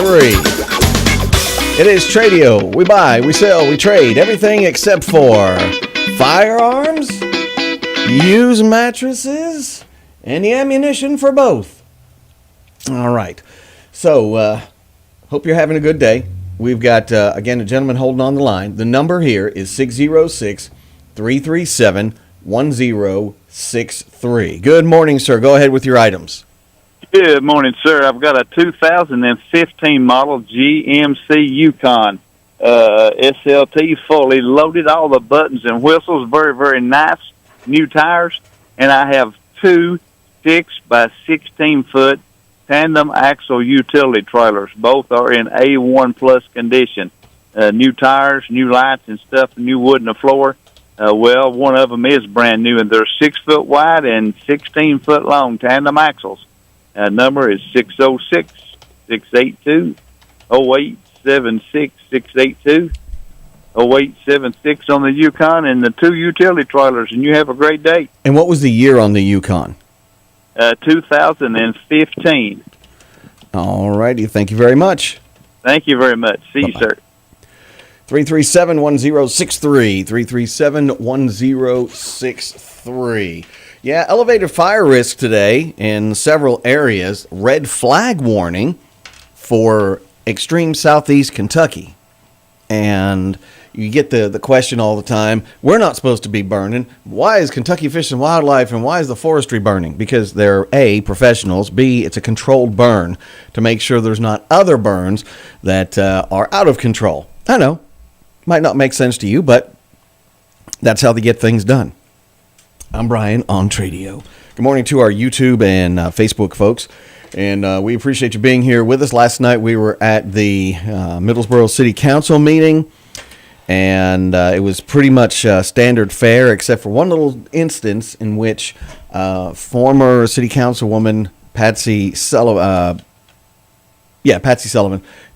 It is Tradio. We buy, we sell, we trade everything except for firearms, used mattresses, and the ammunition for both. All right. So, hope you're having a good day. We've got, again, a gentleman holding on the line. The number here is 606-337-1063. Good morning, sir. Go ahead with your items. Good morning, sir. I've got a 2015 model GMC Yukon SLT, fully loaded, all the buttons and whistles, very, very nice, new tires, and I have two 6 by 16-foot tandem axle utility trailers. Both are in A1 plus condition. New tires, new lights and stuff, new wood in the floor. Well, one of them is brand new, and they're 6 foot wide and 16 foot long tandem axles. Number is 606-682-0876, 682-0876 on the Yukon, and the two utility trailers, and you have a great day. And what was the year on the Yukon? 2015. All righty. Thank you very much. Thank you very much. See you, sir. 337-1063, 337-1063. Yeah, elevated fire risk today in several areas. Red flag warning for extreme southeast Kentucky. And you get the question all the time, we're not supposed to be burning. Why is Kentucky Fish and Wildlife and why is the forestry burning? Because they're A, professionals, B, it's a controlled burn to make sure there's not other burns that are out of control. I know, might not make sense to you, but that's how they get things done. I'm Brian on Tradio. Good morning to our YouTube and Facebook folks, and we appreciate you being here with us. Last night we were at the Middlesboro City Council meeting, and it was pretty much standard fare, except for one little instance in which former City Councilwoman Patsy Sullivan,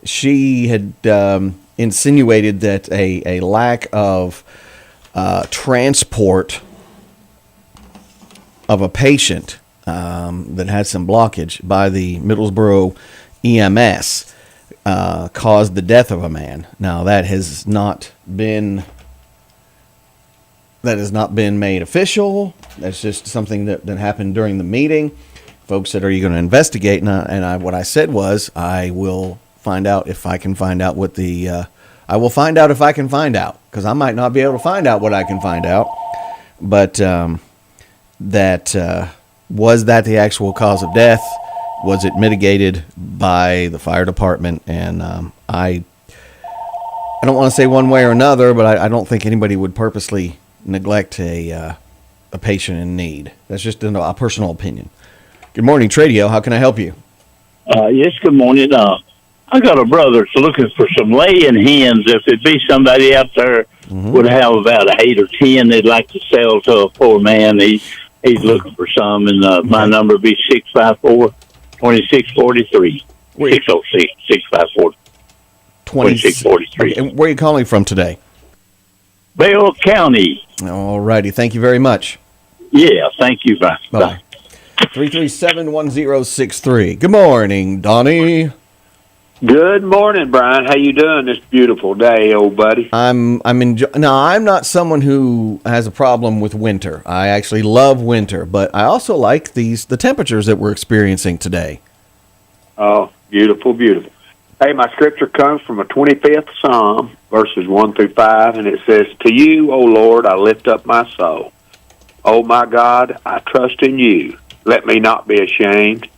she had insinuated that a lack of transport of a patient that had some blockage by the Middlesboro EMS caused the death of a man. Now that has not been made official. That's just something that happened during the meeting. Folks said, "Are you going to investigate?" And what I said was, I will find out if I can find out what the. I will find out if I can find out, because I might not be able to find out what I can find out, but. Was that the actual cause of death? Was it mitigated by the fire department? And I don't want to say one way or another, but I don't think anybody would purposely neglect a patient in need. That's just a personal opinion. Good morning, Tradio. How can I help you? Yes, good morning. I got a brother that's looking for some laying hens. If it'd be somebody out there would have about 8 or 10 they'd like to sell to a poor man. He's looking for some, and my number would be 654-2643. 606-654-2643. And where are you calling from today? Bell County. All righty. Thank you very much. Yeah, thank you. Bye. Bye. 337-1063. Good morning, Donnie. Good morning, Brian. How you doing this beautiful day, old buddy? I'm not someone who has a problem with winter. I actually love winter, but I also like the temperatures that we're experiencing today. Oh, beautiful, beautiful. Hey, my scripture comes from a 25th Psalm, verses 1 through 5, and it says, "To you, O Lord, I lift up my soul. O my God, I trust in you. Let me not be ashamed.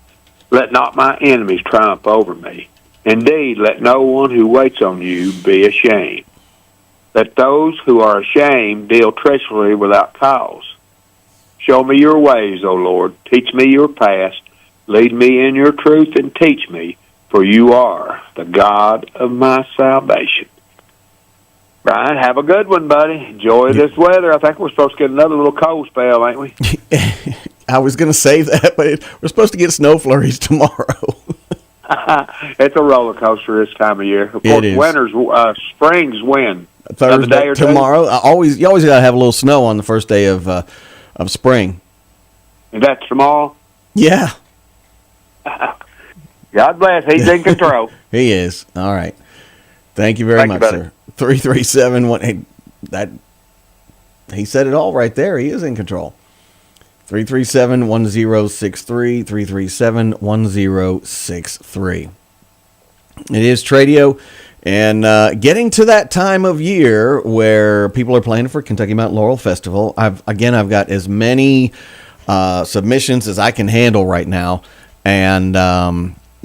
Let not my enemies triumph over me. Indeed, let no one who waits on you be ashamed. Let those who are ashamed deal treacherously without cause. Show me your ways, O Lord. Teach me your paths. Lead me in your truth and teach me, for you are the God of my salvation." Brian, have a good one, buddy. Enjoy this weather. I think we're supposed to get another little cold spell, ain't we? I was going to say that, but we're supposed to get snow flurries tomorrow. It's a roller coaster this time of year. Of course, springs win. Thursday or tomorrow. You always got to have a little snow on the first day of spring. And that's tomorrow? Yeah. God bless. He's in control. He is. All right. Thank you very much, buddy. sir. 337 that he said it all right there. He is in control. 337-1063, 337-1063. It is Tradio, and getting to that time of year where people are planning for Kentucky Mountain Laurel Festival. I've got as many submissions as I can handle right now, and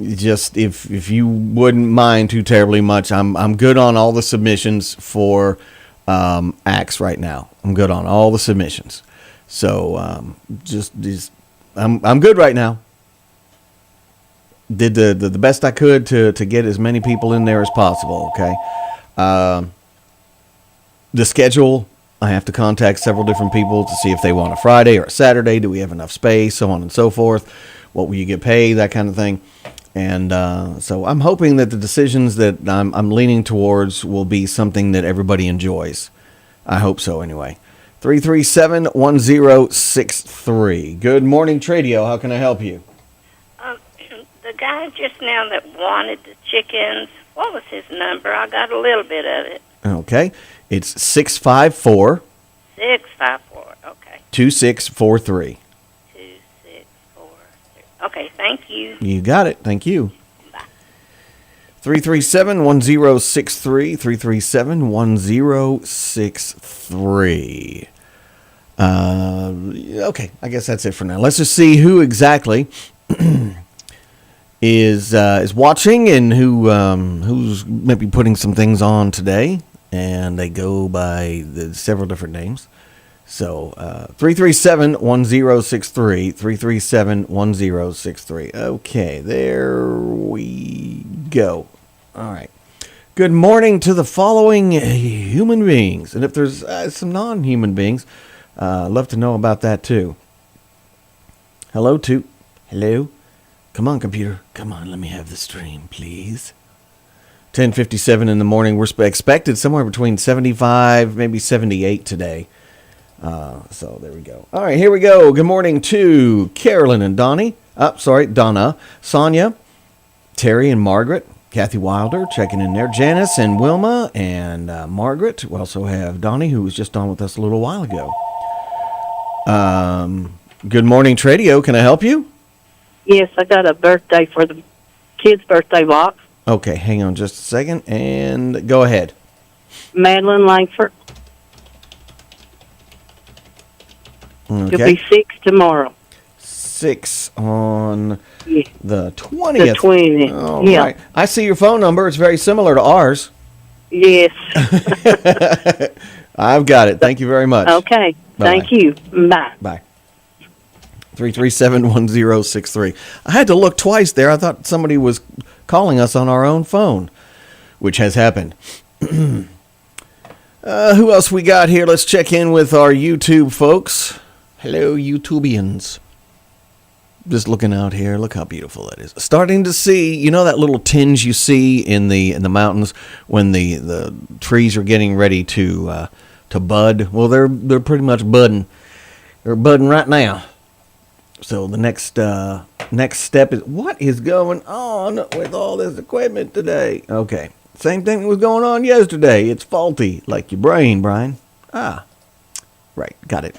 just if you wouldn't mind too terribly much, I'm good on all the submissions for acts right now. I'm good on all the submissions. So I'm good right now. Did the best I could to get as many people in there as possible. Okay. The schedule, I have to contact several different people to see if they want a Friday or a Saturday. Do we have enough space? So on and so forth. What will you get paid? That kind of thing. And so I'm hoping that the decisions that I'm leaning towards will be something that everybody enjoys. I hope so anyway. 337-1063. Good morning, Tradio. How can I help you? The guy just now that wanted the chickens, what was his number? I got a little bit of it. Okay. It's 654. 654. Okay. 2643. 2643. Okay, thank you. You got it. Thank you. Bye. 337-1063. 337-1063. Okay, I guess that's it for now. Let's just see who exactly is watching and who's maybe putting some things on today, and they go by several different names. So 337-1063, 337-1063. Okay, there we go. All right. Good morning to the following human beings, and if there's some non-human beings, I'd love to know about that too. Hello. Come on, computer. Come on, let me have the stream, please. 10:57 in the morning. We're expected somewhere between 75, maybe 78 today. So there we go. All right, here we go. Good morning to Carolyn and Donna, Sonia, Terry and Margaret, Kathy Wilder checking in there, Janice and Wilma and Margaret. We also have Donnie, who was just on with us a little while ago. Good morning, Tradio. Can I help you? Yes, I got a birthday for the kids' birthday box. Okay, hang on just a second and go ahead. Madeline Langford. Okay. She'll be 6 tomorrow. 6 on Yeah. the 20th. The 20th. All Yeah. right. I see your phone number. It's very similar to ours. Yes. I've got it. Thank you very much. Okay. Bye-bye. Thank you. Bye. Bye. 337-1063. I had to look twice there. I thought somebody was calling us on our own phone, which has happened. Who else we got here? Let's check in with our YouTube folks. Hello, YouTubians. Just looking out here. Look how beautiful that is. Starting to see, that little tinge you see in the mountains when the trees are getting ready to bud. Well, they're pretty much budding. They're budding right now. So the next step is, what is going on with all this equipment today? Okay. Same thing that was going on yesterday. It's faulty, like your brain, Brian. Right. Got it.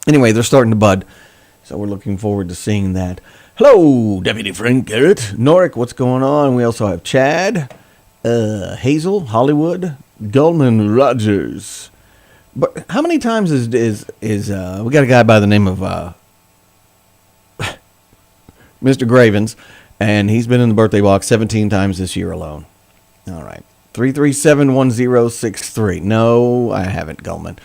Anyway, they're starting to bud. So we're looking forward to seeing that. Hello, Deputy Frank Garrett. Norick, what's going on? We also have Chad, Hazel, Hollywood, Goldman Rogers. But how many times is we got a guy by the name of Mr. Gravens, and he's been in the birthday box 17 times this year alone. All right. 337-1063. No, I haven't, Goldman.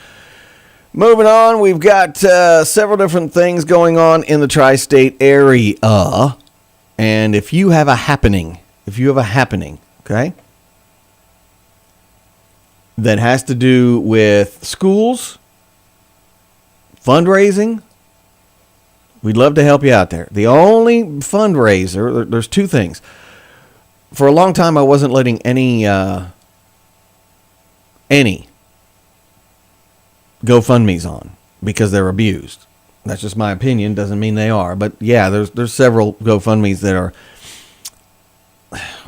Moving on, we've got several different things going on in the tri-state area. And if you have a happening, okay, that has to do with schools, fundraising, we'd love to help you out there. The only fundraiser, there's two things. For a long time, I wasn't letting any GoFundMe's on because they're abused. That's just my opinion. Doesn't mean they are. But yeah, there's several GoFundMe's that are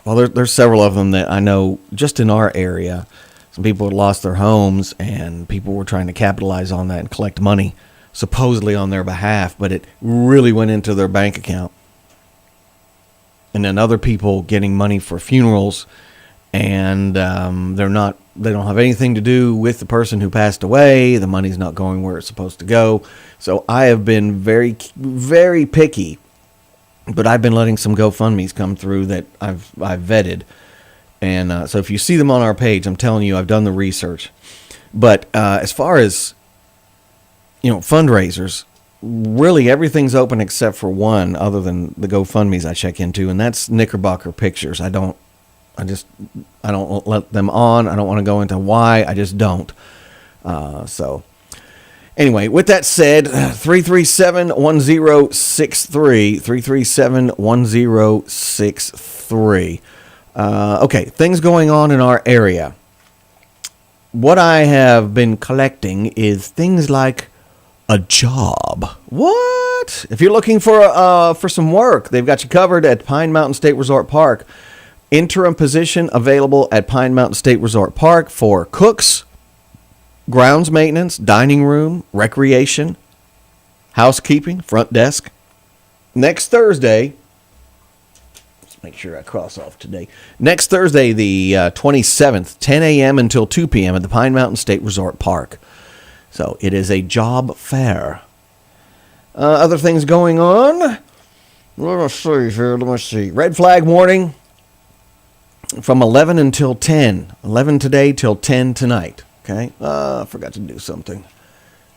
Well, there's several of them that I know just in our area. Some people had lost their homes, and people were trying to capitalize on that and collect money, supposedly on their behalf, but it really went into their bank account. And then other people getting money for funerals, and they don't have anything to do with the person who passed away. The money's not going where it's supposed to go. So I have been very, very picky, but I've been letting some GoFundMes come through that I've vetted. And so if you see them on our page, I'm telling you, I've done the research. But as far as, fundraisers, really everything's open except for one, other than the GoFundMes I check into, and that's Knickerbocker Pictures. I don't let them on. I don't want to go into why. I just don't. So anyway, with that said, 337-1063, 337-1063. Okay, things going on in our area. What I have been collecting is things like a job. What? If you're looking for some work, they've got you covered at Pine Mountain State Resort Park. Interim position available at Pine Mountain State Resort Park for cooks, grounds maintenance, dining room, recreation, housekeeping, front desk. Next Thursday, let's make sure I cross off today. Next Thursday, the 27th, 10 a.m. until 2 p.m. at the Pine Mountain State Resort Park. So it is a job fair. Other things going on. Let me see here. Red flag warning from 11 until 10. 11 today till 10 tonight. Okay. I forgot to do something.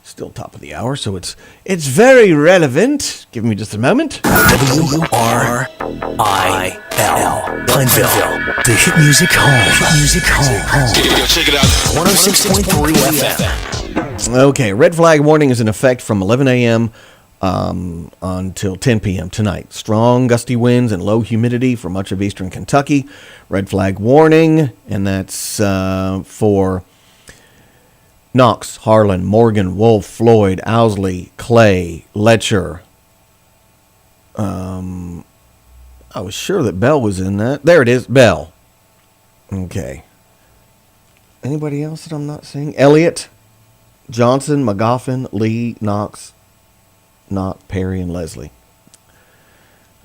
Still top of the hour, so it's very relevant. Give me just a moment. WRIL, Pineville, the hit music home. Check it out. 106.3 FM. Okay, red flag warning is in effect from 11 a.m. Until 10 p.m. tonight. Strong gusty winds and low humidity for much of eastern Kentucky. Red flag warning, and that's for Knox, Harlan, Morgan, Wolf, Floyd, Owsley, Clay, Letcher. I was sure that Bell was in that. There it is, Bell. Okay. Anybody else that I'm not seeing? Elliott, Johnson, McGoffin, Lee, Knox, Knott, Perry, and Leslie.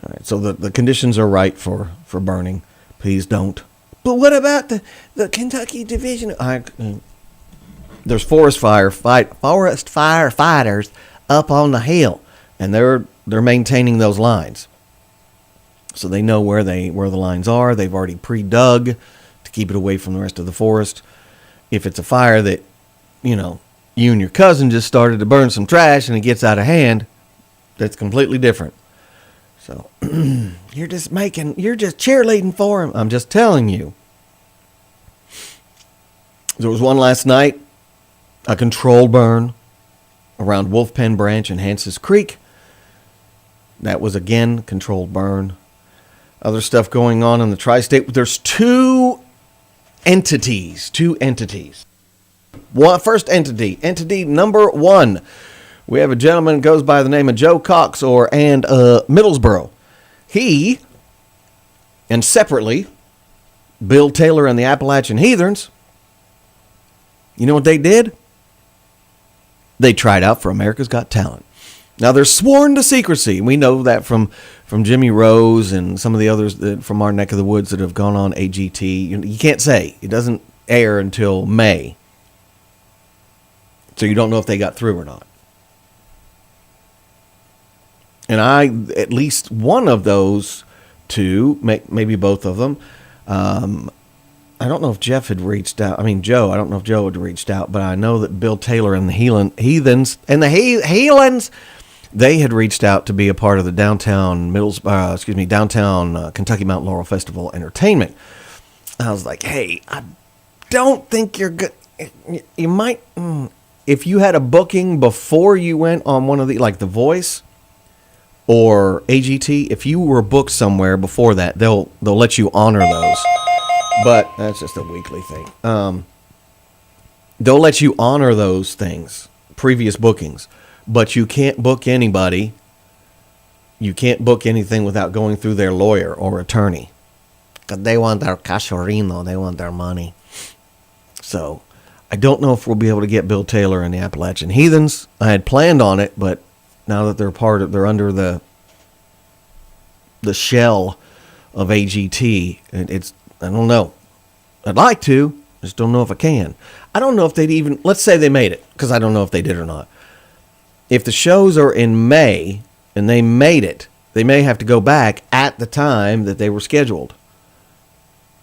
All right, so the conditions are right for burning. Please don't. But what about the Kentucky Division? There's forest firefighters up on the hill, and they're maintaining those lines, so they know where the lines are. They've already pre-dug to keep it away from the rest of the forest. If it's a fire that you and your cousin just started to burn some trash and it gets out of hand, that's completely different. So you're just cheerleading for him. I'm just telling you. There was one last night. A controlled burn around Wolf Pen Branch and Hanses Creek. That was, again, controlled burn. Other stuff going on in the tri-state. There's two entities. First entity number one. We have a gentleman who goes by the name of Joe Cox and Middlesboro. He, and separately, Bill Taylor and the Appalachian Heathens. You know what they did? They tried out for America's Got Talent. Now, they're sworn to secrecy. We know that from Jimmy Rose and some of the others from our neck of the woods that have gone on AGT. You can't say. It doesn't air until May. So you don't know if they got through or not. And at least one of those two, maybe both of them, I don't know if Jeff had reached out. Joe, I don't know if Joe had reached out, but I know that Bill Taylor and the Heathens, they had reached out to be a part of the downtown Kentucky Mountain Laurel Festival entertainment. I was like, hey, I don't think you're good. You might, if you had a booking before you went on one of like The Voice or AGT, if you were booked somewhere before that, they'll let you honor those. But that's just a weekly thing. They'll let you honor those things, previous bookings. But you can't book anybody. You can't book anything without going through their lawyer or attorney. 'Cause they want their cachorino. They want their money. So I don't know if we'll be able to get Bill Taylor and the Appalachian Heathens. I had planned on it, but now that they're under the shell of AGT, I don't know. I'd like to, just don't know if I can. I don't know if they'd even, let's say they made it, because I don't know if they did or not. If the shows are in May and they made it, they may have to go back at the time that they were scheduled.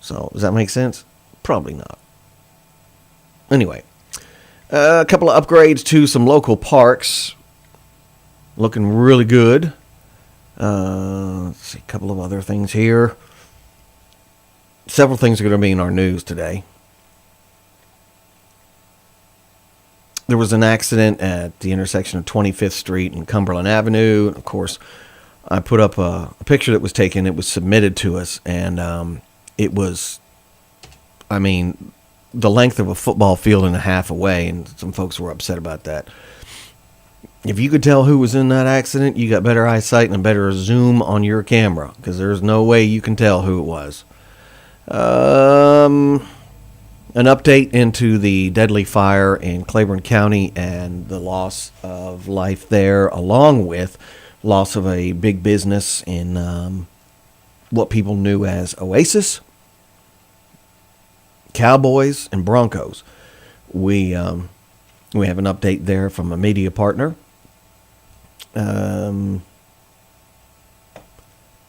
So, does that make sense? Probably not. Anyway, a couple of upgrades to some local parks. Looking really good. Let's see, a couple of other things here. Several things are going to be in our news today. There was an accident at the intersection of 25th Street and Cumberland Avenue. Of course, I put up a picture that was taken. It was submitted to us, and it was, the length of a football field and a half away, and some folks were upset about that. If you could tell who was in that accident, you got better eyesight and a better zoom on your camera, because there's no way you can tell who it was. An update into the deadly fire in Claiborne County and the loss of life there, along with loss of a big business in what people knew as Oasis, Cowboys, and Broncos. We have an update there from a media partner.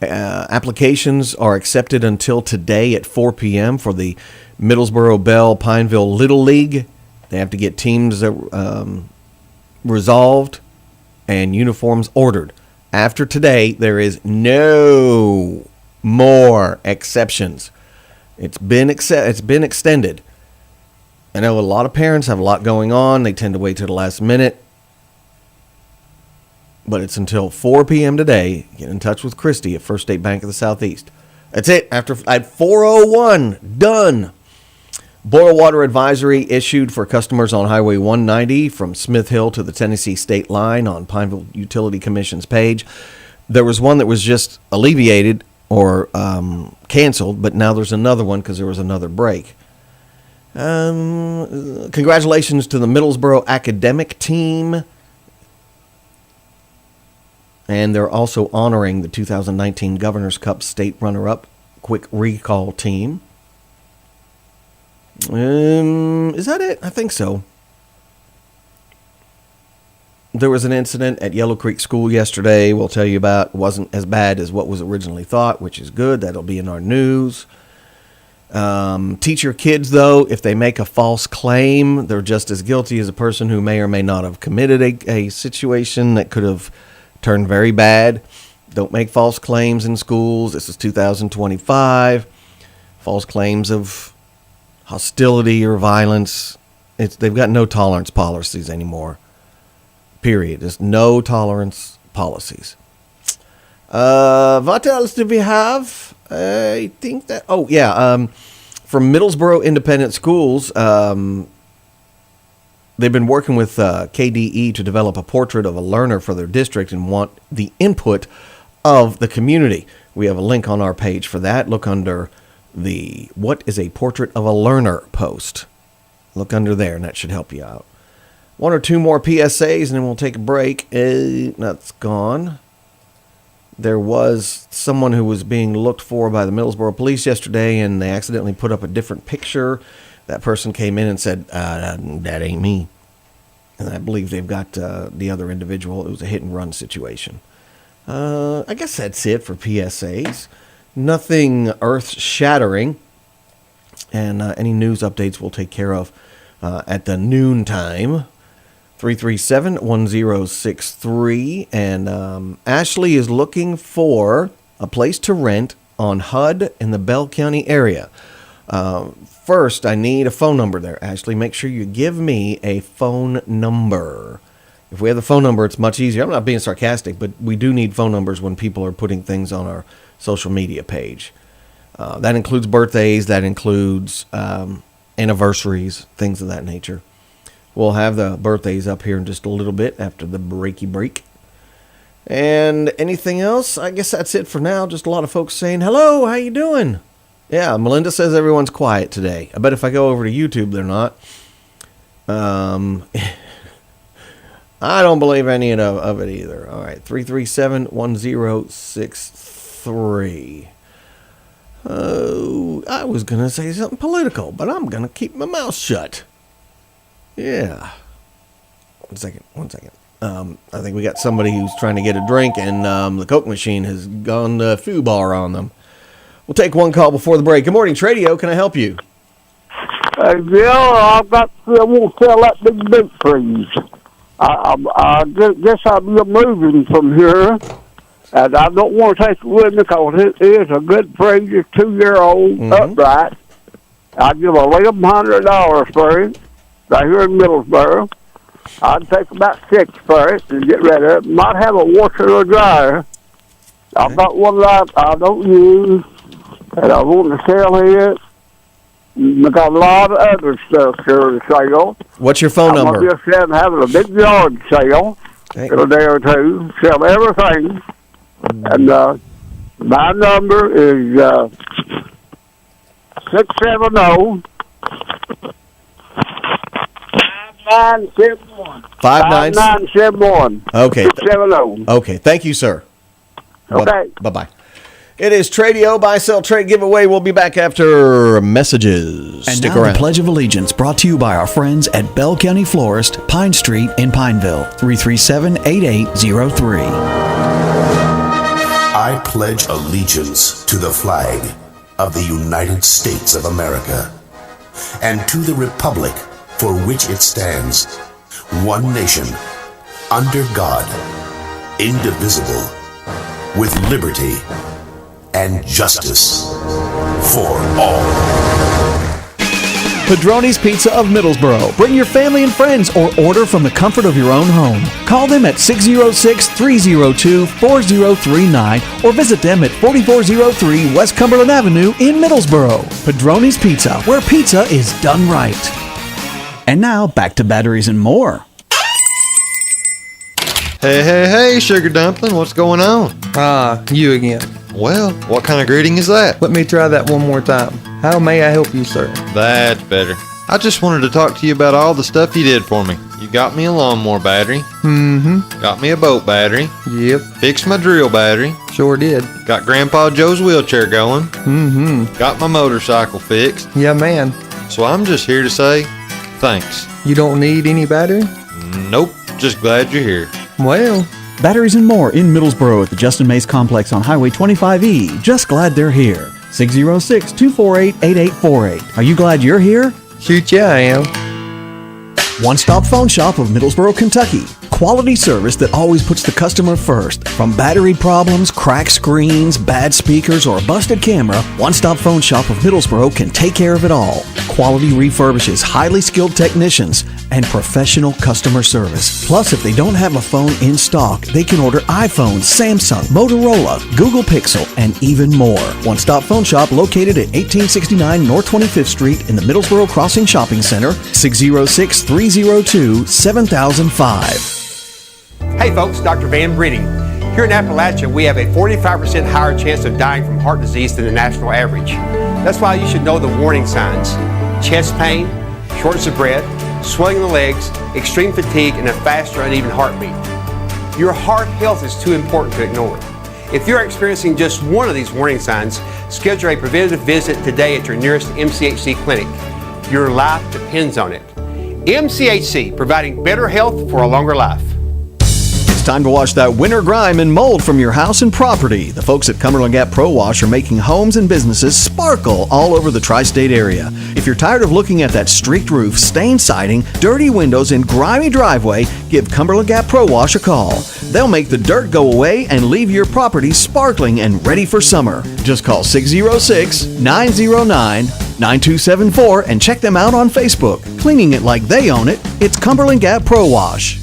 Applications are accepted until today at 4 p.m. for the Middlesboro Bell Pineville Little League. They have to get teams resolved and uniforms ordered. After today, there is no more exceptions. It's been extended. I know a lot of parents have a lot going on. They tend to wait till the last minute. But it's until 4 p.m. today. Get in touch with Christy at First State Bank of the Southeast. That's it. At 4:01, done. Boil water advisory issued for customers on Highway 190 from Smith Hill to the Tennessee State line on Pineville Utility Commission's page. There was one that was just alleviated or canceled, but now there's another one because there was another break. Congratulations to the Middlesboro academic team. And they're also honoring the 2019 Governor's Cup state runner-up quick recall team. Is that it? I think so. There was an incident at Yellow Creek School yesterday we'll tell you about. It wasn't as bad as what was originally thought, which is good. That'll be in our news. Teach your kids, though, if they make a false claim, they're just as guilty as a person who may or may not have committed a situation that could have turned very bad. Don't make false claims in schools. This is 2025. False claims of hostility or violence. They've got no tolerance policies anymore. Period. There's no tolerance policies. What else do we have? I think that... Oh, yeah. From Middlesboro Independent Schools, they've been working with KDE to develop a portrait of a learner for their district and want the input of the community. We have a link on our page for that. Look under the What is a Portrait of a Learner post. Look under there, and that should help you out. One or two more PSAs, and then we'll take a break. That's gone. There was someone who was being looked for by the Middlesboro police yesterday, and they accidentally put up a different picture. That person came in and said, that ain't me. And I believe they've got the other individual. It was a hit-and-run situation. I guess that's it for PSAs. Nothing earth-shattering. And any news updates we'll take care of at the noon time. 337-1063. And Ashley is looking for a place to rent on HUD in the Bell County area. First, I need a phone number there, Ashley. Make sure you give me a phone number. If we have the phone number, it's much easier. I'm not being sarcastic, but we do need phone numbers when people are putting things on our social media page. That includes birthdays. That includes anniversaries, things of that nature. We'll have the birthdays up here in just a little bit after the breaky break. And anything else? I guess that's it for now. Just a lot of folks saying, hello, how you doing? Yeah, Melinda says everyone's quiet today. I bet if I go over to YouTube, they're not. I don't believe any of it either. All right, 337-1063. Oh, I was going to say something political, but I'm going to keep my mouth shut. Yeah. One second. I think we got somebody who's trying to get a drink, and the Coke machine has gone foobar on them. We'll take one call before the break. Good morning, Tradio. Can I help you? I want to sell that big trees. I guess I'm moving from here, and I don't want to take it with me because it is a good tree. It's 2-year-old, upright. I'd give $1,100 for it right here in Middlesboro. I'd take about 6 for it and get rid of it. Might have a washer or a dryer. I've got one that I don't use, and I want to sell here. I got a lot of other stuff here to sell. What's your phone number? I'm just having a big yard sale in a day or two. Sell everything. And my number is 670-5971. 5971. Okay. 670. Okay. Thank you, sir. Okay. Bye-bye. It is Tradio Buy, Sell, Trade Giveaway. We'll be back after messages. And Stick now around. the Pledge of Allegiance, brought to you by our friends at Bell County Florist, Pine Street in Pineville, 337-8803. I pledge allegiance to the flag of the United States of America and to the republic for which it stands, one nation, under God, indivisible, with liberty and justice for all. Padroni's Pizza of Middlesboro. Bring your family and friends or order from the comfort of your own home. Call them at 606-302-4039 or visit them at 4403 West Cumberland Avenue in Middlesboro. Padroni's Pizza, where pizza is done right. And now, back to batteries and more. Hey, Sugar Dumpling, what's going on? You again. Well, what kind of greeting is that? Let me try that one more time. How may I help you, sir? That's better. I just wanted to talk to you about all the stuff you did for me. You got me a lawnmower battery. Mm-hmm. Got me a boat battery. Yep. Fixed my drill battery. Sure did. Got Grandpa Joe's wheelchair going. Mm-hmm. Got my motorcycle fixed. Yeah, man. So I'm just here to say thanks. You don't need any battery? Nope. Just glad you're here. Well, Batteries and more in Middlesboro at the Justin Mays Complex on Highway 25E. Just glad they're here. 606-248-8848. Are you glad you're here? Shoot, yeah, I am. One-stop phone shop of Middlesboro, Kentucky. Quality service that always puts the customer first. From battery problems, cracked screens, bad speakers, or a busted camera, One-stop phone shop of Middlesboro can take care of it all. Quality refurbishes, highly skilled technicians, and professional customer service. Plus, if they don't have a phone in stock, they can order iPhone, Samsung, Motorola, Google Pixel, and even more. One-stop phone shop located at 1869 North 25th Street in the Middlesboro Crossing Shopping Center, 606-302-7005. Hey folks, Dr. Van Breeding. Here in Appalachia, we have a 45% higher chance of dying from heart disease than the national average. That's why you should know the warning signs: chest pain, shortness of breath, swelling in the legs, extreme fatigue, and a fast or uneven heartbeat. Your heart health is too important to ignore. If you're experiencing just one of these warning signs, schedule a preventative visit today at your nearest MCHC clinic. Your life depends on it. MCHC, providing better health for a longer life. It's time to wash that winter grime and mold from your house and property. The folks at Cumberland Gap Pro Wash are making homes and businesses sparkle all over the tri-state area. If you're tired of looking at that streaked roof, stained siding, dirty windows, and grimy driveway, give Cumberland Gap Pro Wash a call. They'll make the dirt go away and leave your property sparkling and ready for summer. Just call 606-909-9274 and check them out on Facebook. Cleaning it like they own it, it's Cumberland Gap Pro Wash.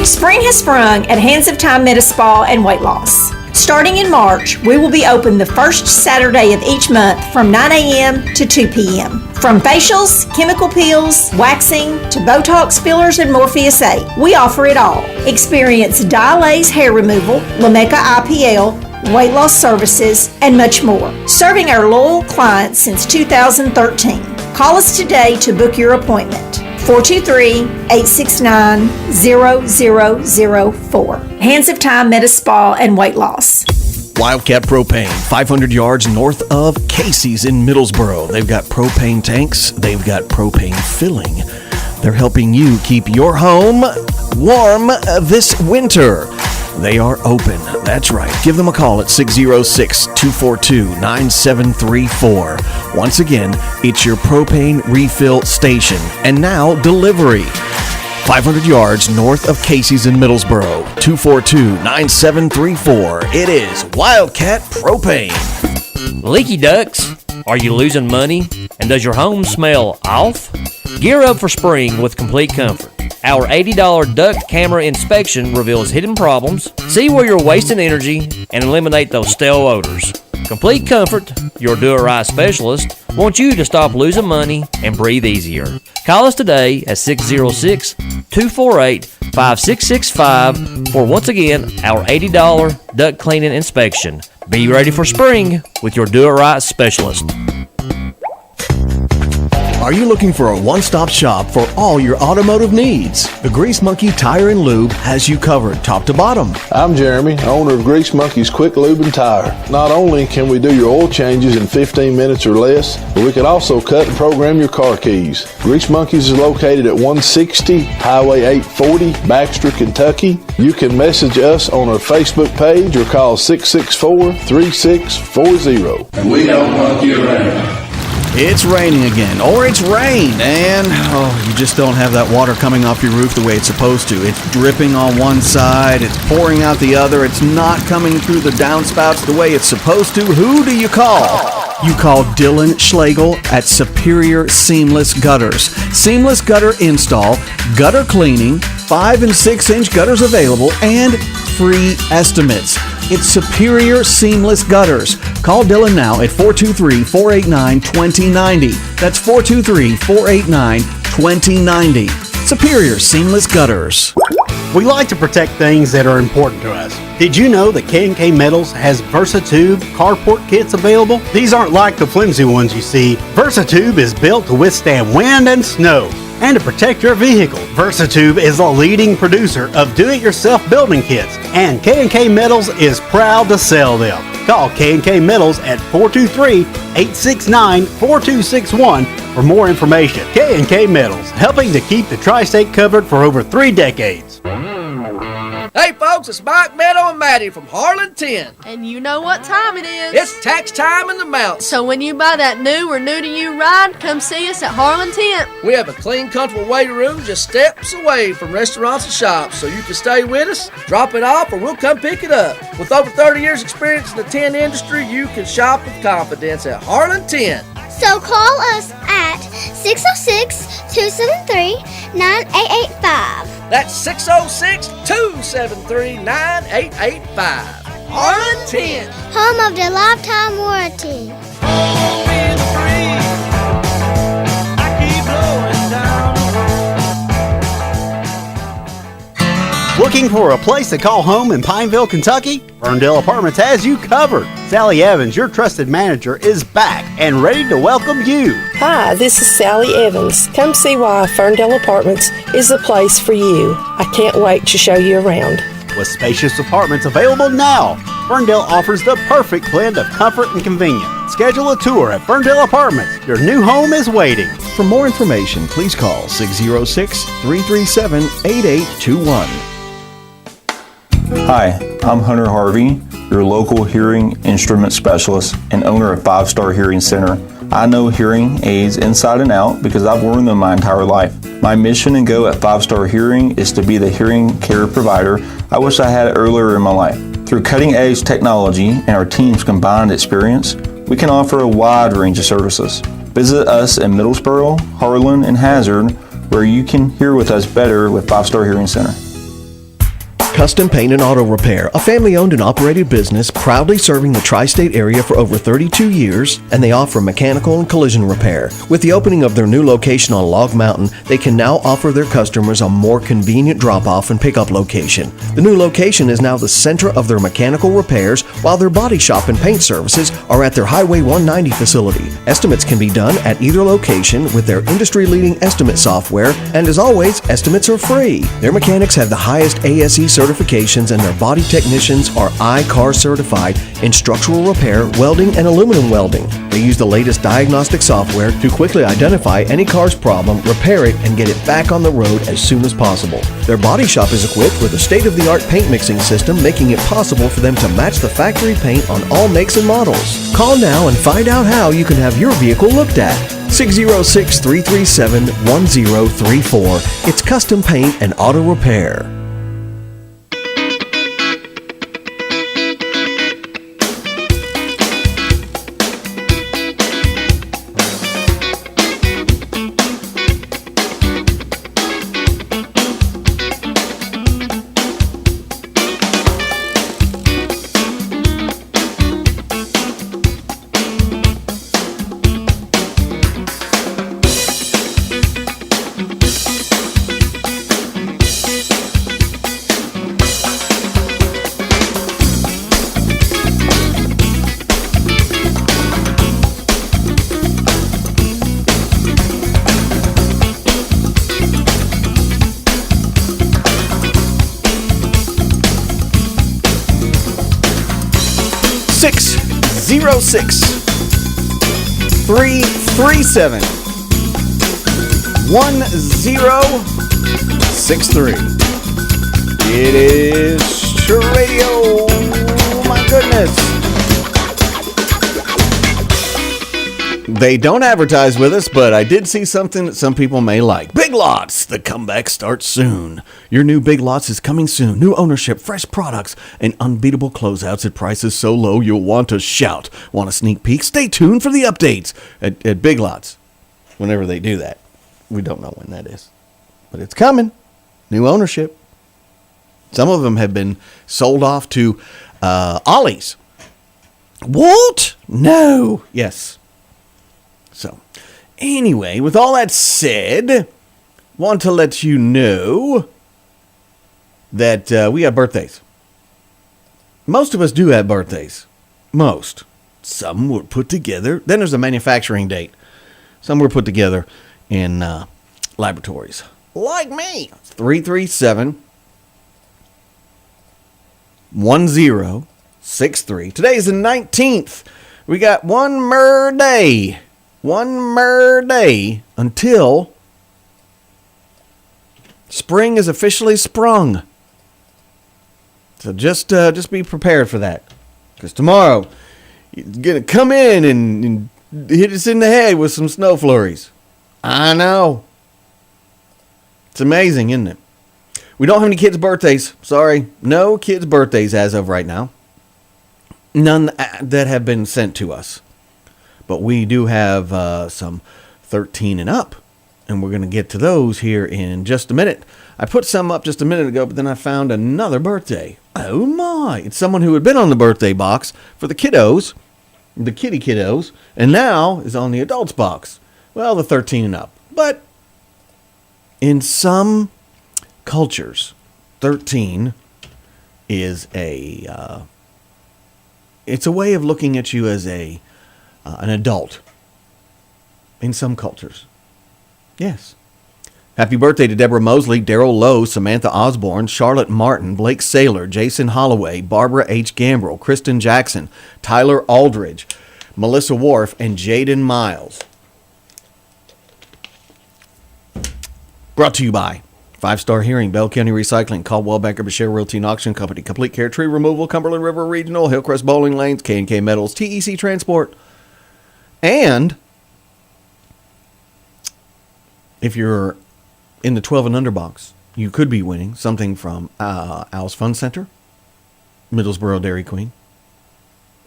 Spring has sprung at Hands of Time Medi Spa and Weight Loss. Starting in March, we will be open the first Saturday of each month from 9 a.m. to 2 p.m. From facials, chemical peels, waxing, to Botox fillers and Morpheus 8, we offer it all. Experience Dilaze hair removal, Lamecca IPL, weight loss services, and much more. Serving our loyal clients since 2013. Call us today to book your appointment. 423-869-0004. Hands of Time Medi Spa and Weight Loss. Wildcat Propane, 500 yards north of Casey's in Middlesboro. They've got propane tanks. They've got propane filling. They're helping you keep your home warm this winter. They are open. That's right. Give them a call at 606-242-9734. Once again, it's your propane refill station. And now, delivery. 500 yards north of Casey's in Middlesboro. 242-9734. It is Wildcat Propane. Leaky ducts? Are you losing money? And does your home smell off? Gear up for spring with complete comfort. Our $80 duct camera inspection reveals hidden problems, see where you're wasting energy, and eliminate those stale odors. Complete Comfort, your do-it-right specialist, wants you to stop losing money and breathe easier. Call us today at 606-248-5665 for, once again, our $80 duct cleaning inspection. Be ready for spring with your do-it-right specialist. Are you looking for a one-stop shop for all your automotive needs? The Grease Monkey Tire and Lube has you covered top to bottom. I'm Jeremy, owner of Grease Monkey's Quick Lube and Tire. Not only can we do your oil changes in 15 minutes or less, but we can also cut and program your car keys. Grease Monkey's is located at 160 Highway 840, Baxter, Kentucky. You can message us on our Facebook page or call 664-3640. And we don't monkey around. It's raining again, or it's rained, and you just don't have that water coming off your roof the way it's supposed to. It's dripping on one side, it's pouring out the other, it's not coming through the downspouts the way it's supposed to. Who do you call? You call Dylan Schlegel at Superior Seamless Gutters. Seamless gutter install, gutter cleaning, 5 and 6 inch gutters available, and free estimates. It's Superior Seamless Gutters. Call Dylan now at 423-489-2090. That's 423-489-2090. Superior Seamless Gutters. We like to protect things that are important to us. Did you know that K&K Metals has VersaTube carport kits available? These aren't like the flimsy ones you see. VersaTube is built to withstand wind and snow and to protect your vehicle. VersaTube is a leading producer of do-it-yourself building kits, and K&K Metals is proud to sell them. Call K&K Metals at 423-869-4261 for more information. K&K Metals, helping to keep the tri-state covered for over 3 decades. Hey folks, it's Mike Meadow and Maddie from Harlan 10. And you know what time it is. It's tax time in the mountains. So when you buy that new or new-to-you ride, come see us at Harlan 10. We have a clean, comfortable waiting room just steps away from restaurants and shops, so you can stay with us, drop it off, or we'll come pick it up. With over 30 years experience in the tin industry, you can shop with confidence at Harlan 10. So call us at 606-273-9885. That's 606-273-9885. Harlan 10. Home of the lifetime warranty. Looking for a place to call home in Pineville, Kentucky? Ferndale Apartments has you covered. Sally Evans, your trusted manager, is back and ready to welcome you. Hi, this is Sally Evans. Come see why Ferndale Apartments is the place for you. I can't wait to show you around. With spacious apartments available now, Ferndale offers the perfect blend of comfort and convenience. Schedule a tour at Ferndale Apartments. Your new home is waiting. For more information, please call 606-337-8821. Hi, I'm Hunter Harvey, your local hearing instrument specialist and owner of 5 Star Hearing Center. I know hearing aids inside and out because I've worn them my entire life. My mission and goal at 5 Star Hearing is to be the hearing care provider I wish I had earlier in my life. Through cutting-edge technology and our team's combined experience, we can offer a wide range of services. Visit us in Middlesboro, Harlan, and Hazard, where you can hear with us better with 5 Star Hearing Center. Custom Paint and Auto Repair, a family-owned and operated business proudly serving the tri-state area for over 32 years, and they offer mechanical and collision repair. With the opening of their new location on Log Mountain, they can now offer their customers a more convenient drop-off and pickup location. The new location is now the center of their mechanical repairs, while their body shop and paint services are at their Highway 190 facility. Estimates can be done at either location with their industry-leading estimate software, and as always, estimates are free. Their mechanics have the highest ASE certifications, and their body technicians are I-CAR certified in structural repair, welding, and aluminum welding. They use the latest diagnostic software to quickly identify any car's problem, repair it, and get it back on the road as soon as possible. Their body shop is equipped with a state-of-the-art paint mixing system, making it possible for them to match the factory paint on all makes and models. Call now and find out how you can have your vehicle looked at. 606-337-1034. It's Custom Paint and Auto Repair. Six 337 1063. It is Tradio. My goodness. They don't advertise with us, but I did see something that some people may like. Big Lots. The comeback starts soon. Your new Big Lots is coming soon. New ownership, fresh products, and unbeatable closeouts at prices so low you'll want to shout. Want a sneak peek? Stay tuned for the updates at Big Lots. Whenever they do that. We don't know when that is. But it's coming. New ownership. Some of them have been sold off to Ollie's. What? No. Yes. So, anyway, with all that said, want to let you know that we have birthdays. Most of us do have birthdays. Most. Some were put together. Then there's a manufacturing date. Some were put together in laboratories. Like me. 337 1063. Today is the 19th. We got one more day. One more day until spring is officially sprung. So just be prepared for that. Because tomorrow, it's going to come in and hit us in the head with some snow flurries. I know. It's amazing, isn't it? We don't have any kids' birthdays. Sorry. No kids' birthdays as of right now. None that have been sent to us. But we do have some 13 and up. And we're going to get to those here in just a minute. I put some up just a minute ago, but then I found another birthday. Oh my. It's someone who had been on the birthday box for the kiddos, the kitty kiddos, and now is on the adults box. Well, the 13 and up. But in some cultures, 13 is it's a way of looking at you as an adult. In some cultures. Yes. Happy birthday to Deborah Mosley, Daryl Lowe, Samantha Osborne, Charlotte Martin, Blake Saylor, Jason Holloway, Barbara H. Gambrill, Kristen Jackson, Tyler Aldridge, Melissa Wharf, and Jaden Miles. Brought to you by 5-Star Hearing, Bell County Recycling, Caldwell Banker Bashir Realty and Auction Company, Complete Care Tree Removal, Cumberland River Regional, Hillcrest Bowling Lanes, K&K Metals, TEC Transport, and if you're in the 12 and under box, you could be winning something from Al's Fun Center, Middlesbrough Dairy Queen,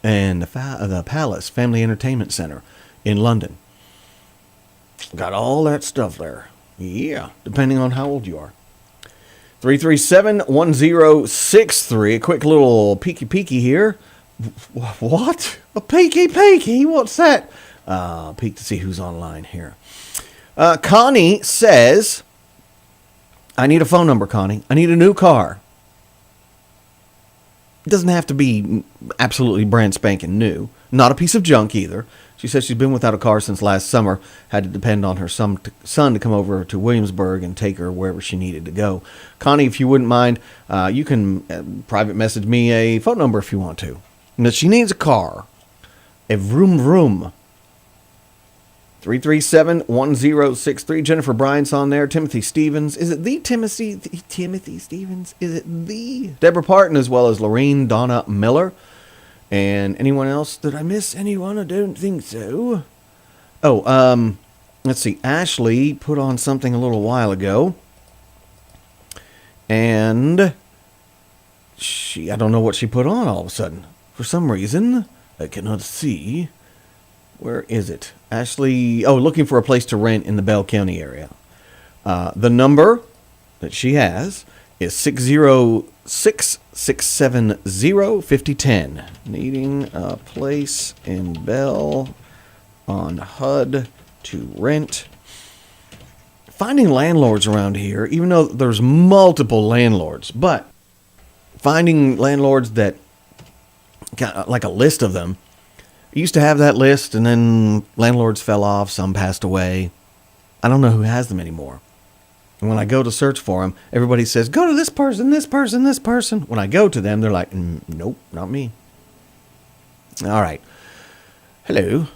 and the Palace Family Entertainment Center in London. Got all that stuff there. Yeah, depending on how old you are. 337-1063. A quick little peeky here. What? A peeky? What's that? Peek to see who's online here. Connie says, I need a phone number, Connie. I need a new car. It doesn't have to be absolutely brand spanking new. Not a piece of junk either. She says she's been without a car since last summer. Had to depend on her son to come over to Williamsburg and take her wherever she needed to go. Connie, if you wouldn't mind, you can private message me a phone number if you want to. And she needs a car. A vroom. 337-1063. Jennifer Bryant's on there. Timothy Stevens. Is it the Timothy Stevens? Is it the Deborah Parton, as well as Lorraine Donna Miller? And anyone else? Did I miss anyone? I don't think so. Oh, let's see. Ashley put on something a little while ago. And I don't know what she put on all of a sudden. For some reason, I cannot see. Where is it? Ashley, looking for a place to rent in the Bell County area. The number that she has is 606-670-5010. Needing a place in Bell on HUD to rent. Finding landlords around here, even though there's multiple landlords, but finding landlords that got like a list of them. I used to have that list, and then landlords fell off. Some passed away. I don't know who has them anymore. And when I go to search for them, everybody says, go to this person, this person, this person. When I go to them, they're like, nope, not me. All right. Hello.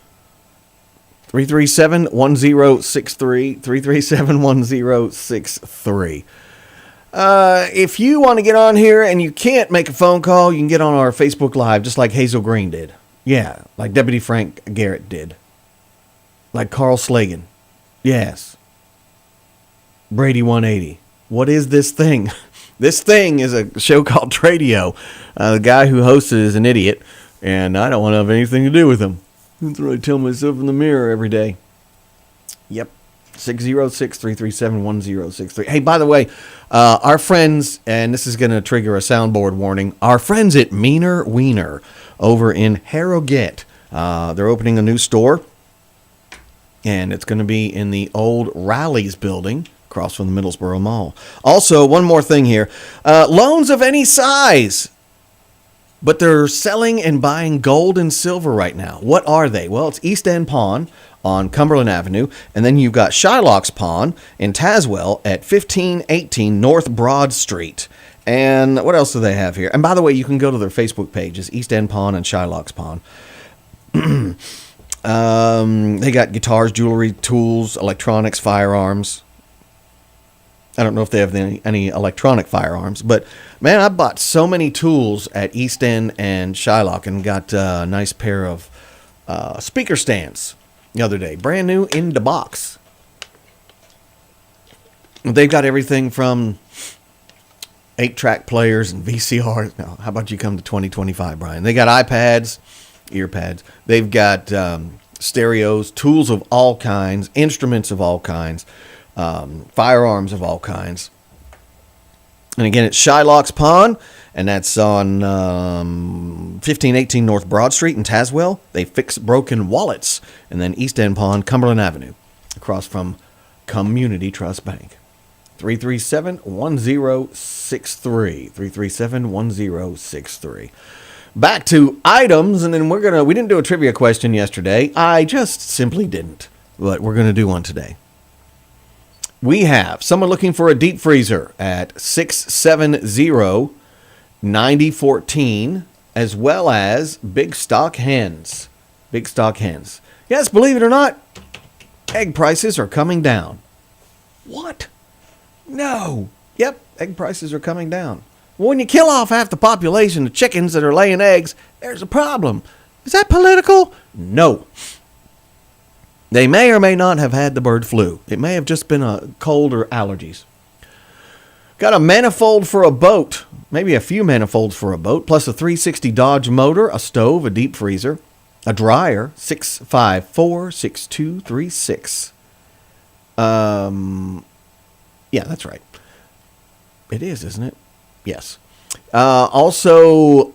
337-1063. 337-1063. If you want to get on here and you can't make a phone call, you can get on our Facebook Live, just like Hazel Green did. Yeah, like Deputy Frank Garrett did. Like Carl Slagan. Yes. Brady 180. What is this thing? This thing is a show called Tradio. The guy who hosts it is an idiot, and I don't want to have anything to do with him. That's what I tell myself in the mirror every day. Yep. 606-337-1063. Hey, by the way, our friends, and this is going to trigger a soundboard warning, our friends at Meaner Wiener over in Harrogate. They're opening a new store, and it's going to be in the old Rallies building across from the Middlesboro Mall. Also, one more thing here. Loans of any size, but they're selling and buying gold and silver right now. What are they? Well, it's East End Pawn on Cumberland Avenue, and then you've got Shylock's Pawn in Tazewell at 1518 North Broad Street. And what else do they have here? And by the way, you can go to their Facebook pages, East End Pawn and Shylock's Pawn. They got guitars, jewelry, tools, electronics, firearms. I don't know if they have any electronic firearms, but man, I bought so many tools at East End and Shylock and got a nice pair of speaker stands the other day. Brand new in the box. They've got everything from 8-track players and VCRs. Now, how about you come to 2025, Brian? They got iPads, earpads. They've got stereos, tools of all kinds, instruments of all kinds, firearms of all kinds. And again, it's Shylock's Pawn, and that's on 1518 North Broad Street in Tazewell. They fix broken wallets. And then East End Pawn, Cumberland Avenue, across from Community Trust Bank. 337-1063. 337-1063. Back to items, and then we didn't do a trivia question yesterday. I just simply didn't, but we're going to do one today. We have someone looking for a deep freezer at 670-9014, as well as big stock hens. Big stock hens. Yes, believe it or not, egg prices are coming down. What? No. Yep, egg prices are coming down. Well, when you kill off half the population of chickens that are laying eggs, there's a problem. Is that political? No. They may or may not have had the bird flu. It may have just been a cold or allergies. Got a manifold for a boat. Maybe a few manifolds for a boat, plus a 360 Dodge motor, a stove, a deep freezer, a dryer, 654-6236. Yeah, that's right. It is, isn't it? Yes. Also,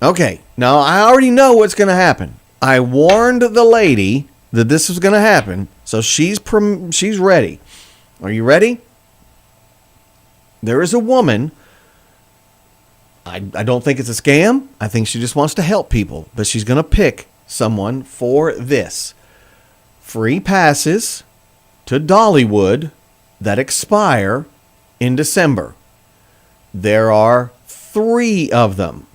okay. Now, I already know what's going to happen. I warned the lady that this was going to happen, so she's ready. Are you ready? There is a woman. I don't think it's a scam. I think she just wants to help people, but she's going to pick someone for this. Free passes to Dollywood that expire in December. There are 3 of them.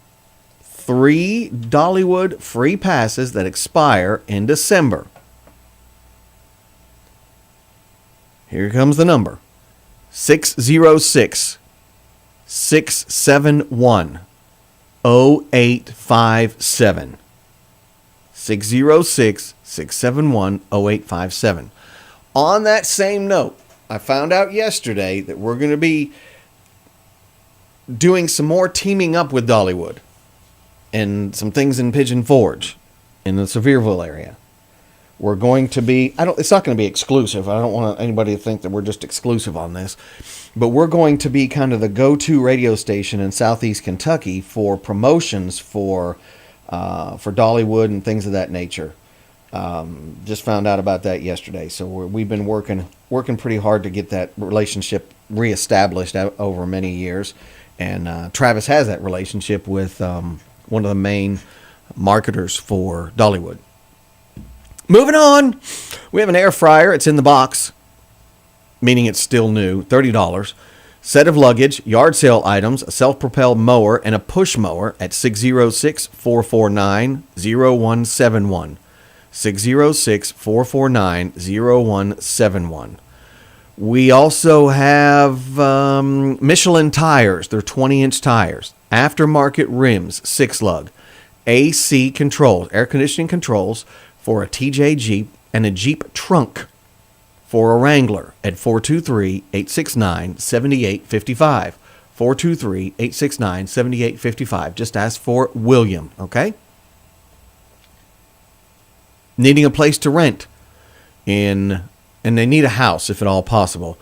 3 Dollywood free passes that expire in December. Here comes the number. 606-671-0857. 606-671-0857. On that same note, I found out yesterday that we're going to be doing some more teaming up with Dollywood and some things in Pigeon Forge in the Sevierville area. We're going to be, it's not going to be exclusive. I don't want anybody to think that we're just exclusive on this, but we're going to be kind of the go-to radio station in Southeast Kentucky for promotions for Dollywood and things of that nature. Just found out about that yesterday. So we've been working pretty hard to get that relationship reestablished over many years. And Travis has that relationship with one of the main marketers for Dollywood. Moving on, we have an air fryer. It's in the box, meaning it's still new, $30. Set of luggage, yard sale items, a self-propelled mower, and a push mower at 606-449-0171. 606-449-0171. We also have Michelin tires. They're 20-inch tires. Aftermarket rims, 6-lug. AC controls, air conditioning controls for a TJ Jeep and a Jeep trunk for a Wrangler at 423-869-7855. 423-869-7855. Just ask for William, okay? Needing a place to rent and they need a house if at all possible.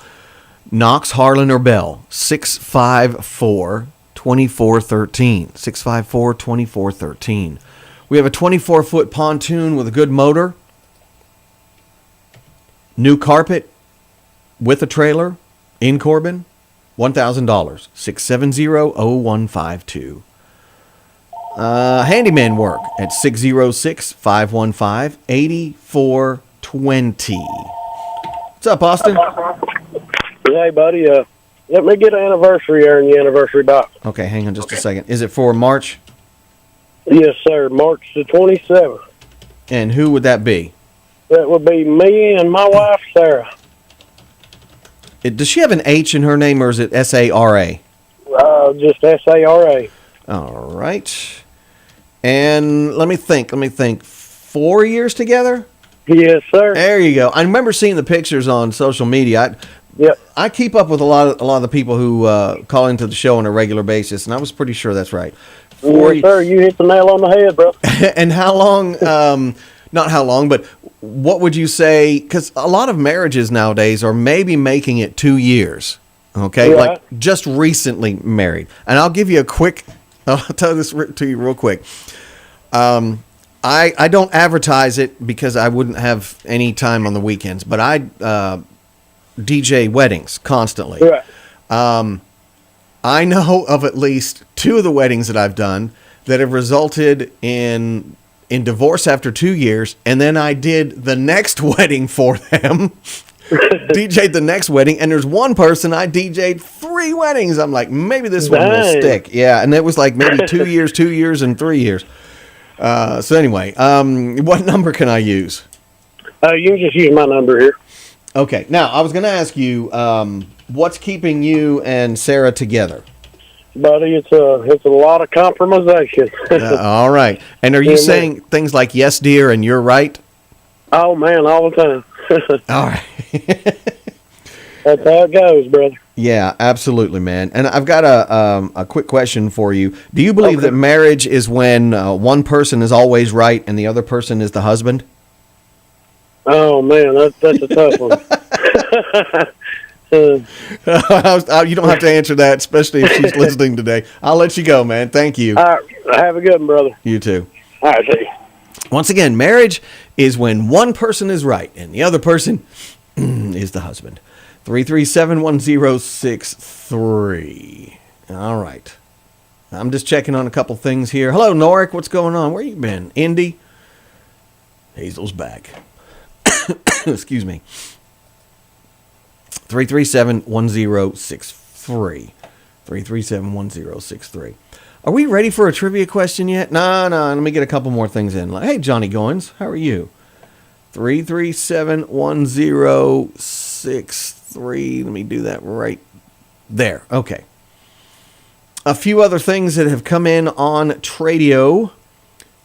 Knox, Harlan, or Bell, 654-2413. 654-2413. We have a 24-foot pontoon with a good motor. New carpet with a trailer in Corbin, $1,000. 670-0152. Handyman work at 606-515-8420. What's up, Austin? Hey, buddy. Let me get an anniversary here in the anniversary box. Okay, hang on just a second. Is it for March? Yes, sir. March the 27th. And who would that be? That would be me and my wife, Sarah. Does she have an H in her name, or is it S-A-R-A? Just S-A-R-A. All right. And let me think. 4 years together? Yes, sir. There you go. I remember seeing the pictures on social media. I keep up with a lot of the people who call into the show on a regular basis, and I was pretty sure that's right. Yes, sir. You hit the nail on the head, bro. And how long? Not how long, but what would you say? Because a lot of marriages nowadays are maybe making it 2 years. Okay, yeah. Like just recently married. And I'll give you a quick. I'll tell this to you real quick. I don't advertise it because I wouldn't have any time on the weekends, but I DJ weddings constantly. Right. I know of at least 2 of the weddings that I've done that have resulted in divorce after 2 years, and then I did the next wedding for them. DJ'd the next wedding, and there's one person I DJ'd 3 weddings. I'm like, maybe this one will stick. Yeah, and it was like maybe 2 years, 2 years, and 3 years. So anyway, what number can I use? You can just use my number here. Okay. Now, I was going to ask you, what's keeping you and Sarah together? Buddy, it's a lot of compromisation. All right. And are you saying things like yes, dear, and you're right? Oh, man, all the time. All right. That's how it goes, brother. Yeah, absolutely, man. And I've got a quick question for you. Do you believe that marriage is when one person is always right and the other person is the husband? Oh, man, that's a tough one. You don't have to answer that, especially if she's listening today. I'll let you go, man. Thank you. All right. Have a good one, brother. You too. All right, see you. Once again, marriage is when one person is right and the other person is the husband. 337-1063. All right. I'm just checking on a couple things here. Hello, Norick. What's going on? Where you been? Indy? Hazel's back. Excuse me. 337-1063. 337-1063. Are we ready for a trivia question yet? No. Let me get a couple more things in. Hey, Johnny Goins, how are you? 337-1063. Let me do that right there. Okay. A few other things that have come in on Tradio.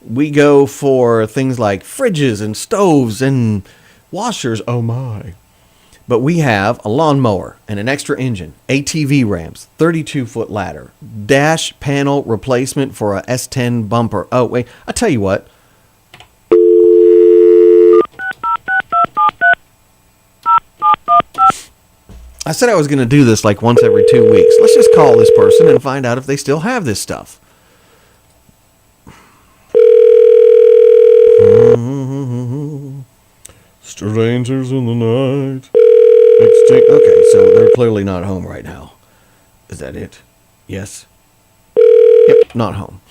We go for things like fridges and stoves and washers. Oh my. But we have a lawnmower and an extra engine, ATV ramps, 32-foot ladder, dash panel replacement for a S10 bumper. Oh, wait, I'll tell you what. I said I was going to do this like once every 2 weeks. Let's just call this person and find out if they still have this stuff. Strangers in the night. Okay, so they're clearly not home right now. Is that it? Yes. Yep, not home.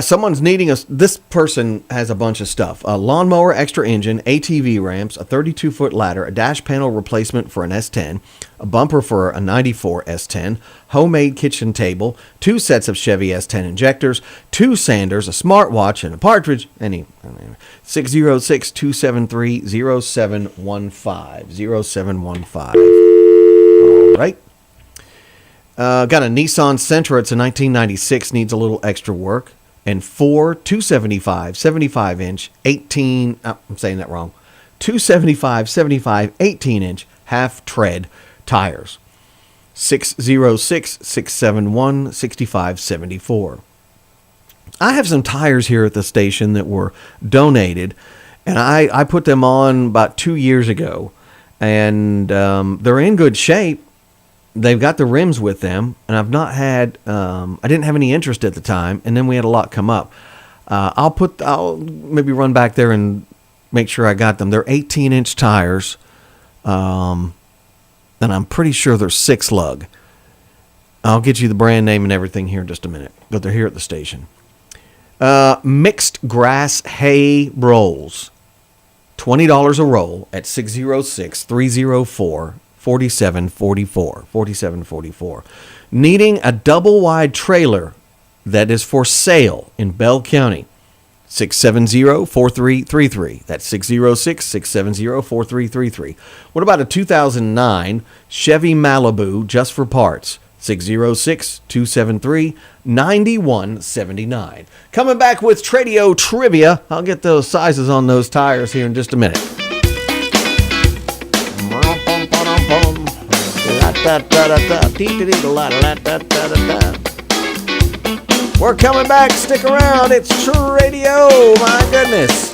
Someone's needing this person has a bunch of stuff. A lawnmower, extra engine, ATV ramps, a 32-foot ladder, a dash panel replacement for an S10, a bumper for a 94 S10, homemade kitchen table, 2 sets of Chevy S10 injectors, 2 sanders, a smartwatch, and a partridge. 606-273-0715. 0715. All right. Got a Nissan Sentra. It's a 1996. Needs a little extra work. And 4 275 75-inch 18. I'm saying that wrong. 275 75 18-inch half tread tires. 606-671-6574. I have some tires here at the station that were donated, and I put them on about 2 years ago, and they're in good shape. They've got the rims with them, and I've not had, I didn't have any interest at the time, and then we had a lot come up. I'll maybe run back there and make sure I got them. They're 18-inch tires, and I'm pretty sure they're 6-lug. I'll get you the brand name and everything here in just a minute, but they're here at the station. Mixed grass hay rolls, $20 a roll at 606-304-4744. 4744. Needing a double wide trailer that is for sale in Bell County. 670-4333. That's 606-670-4333. What about a 2009 Chevy Malibu just for parts? 606-273-9179. Coming back with Tradio Trivia. I'll get those sizes on those tires here in just a minute. We're coming back. Stick around. It's Tradio. My goodness.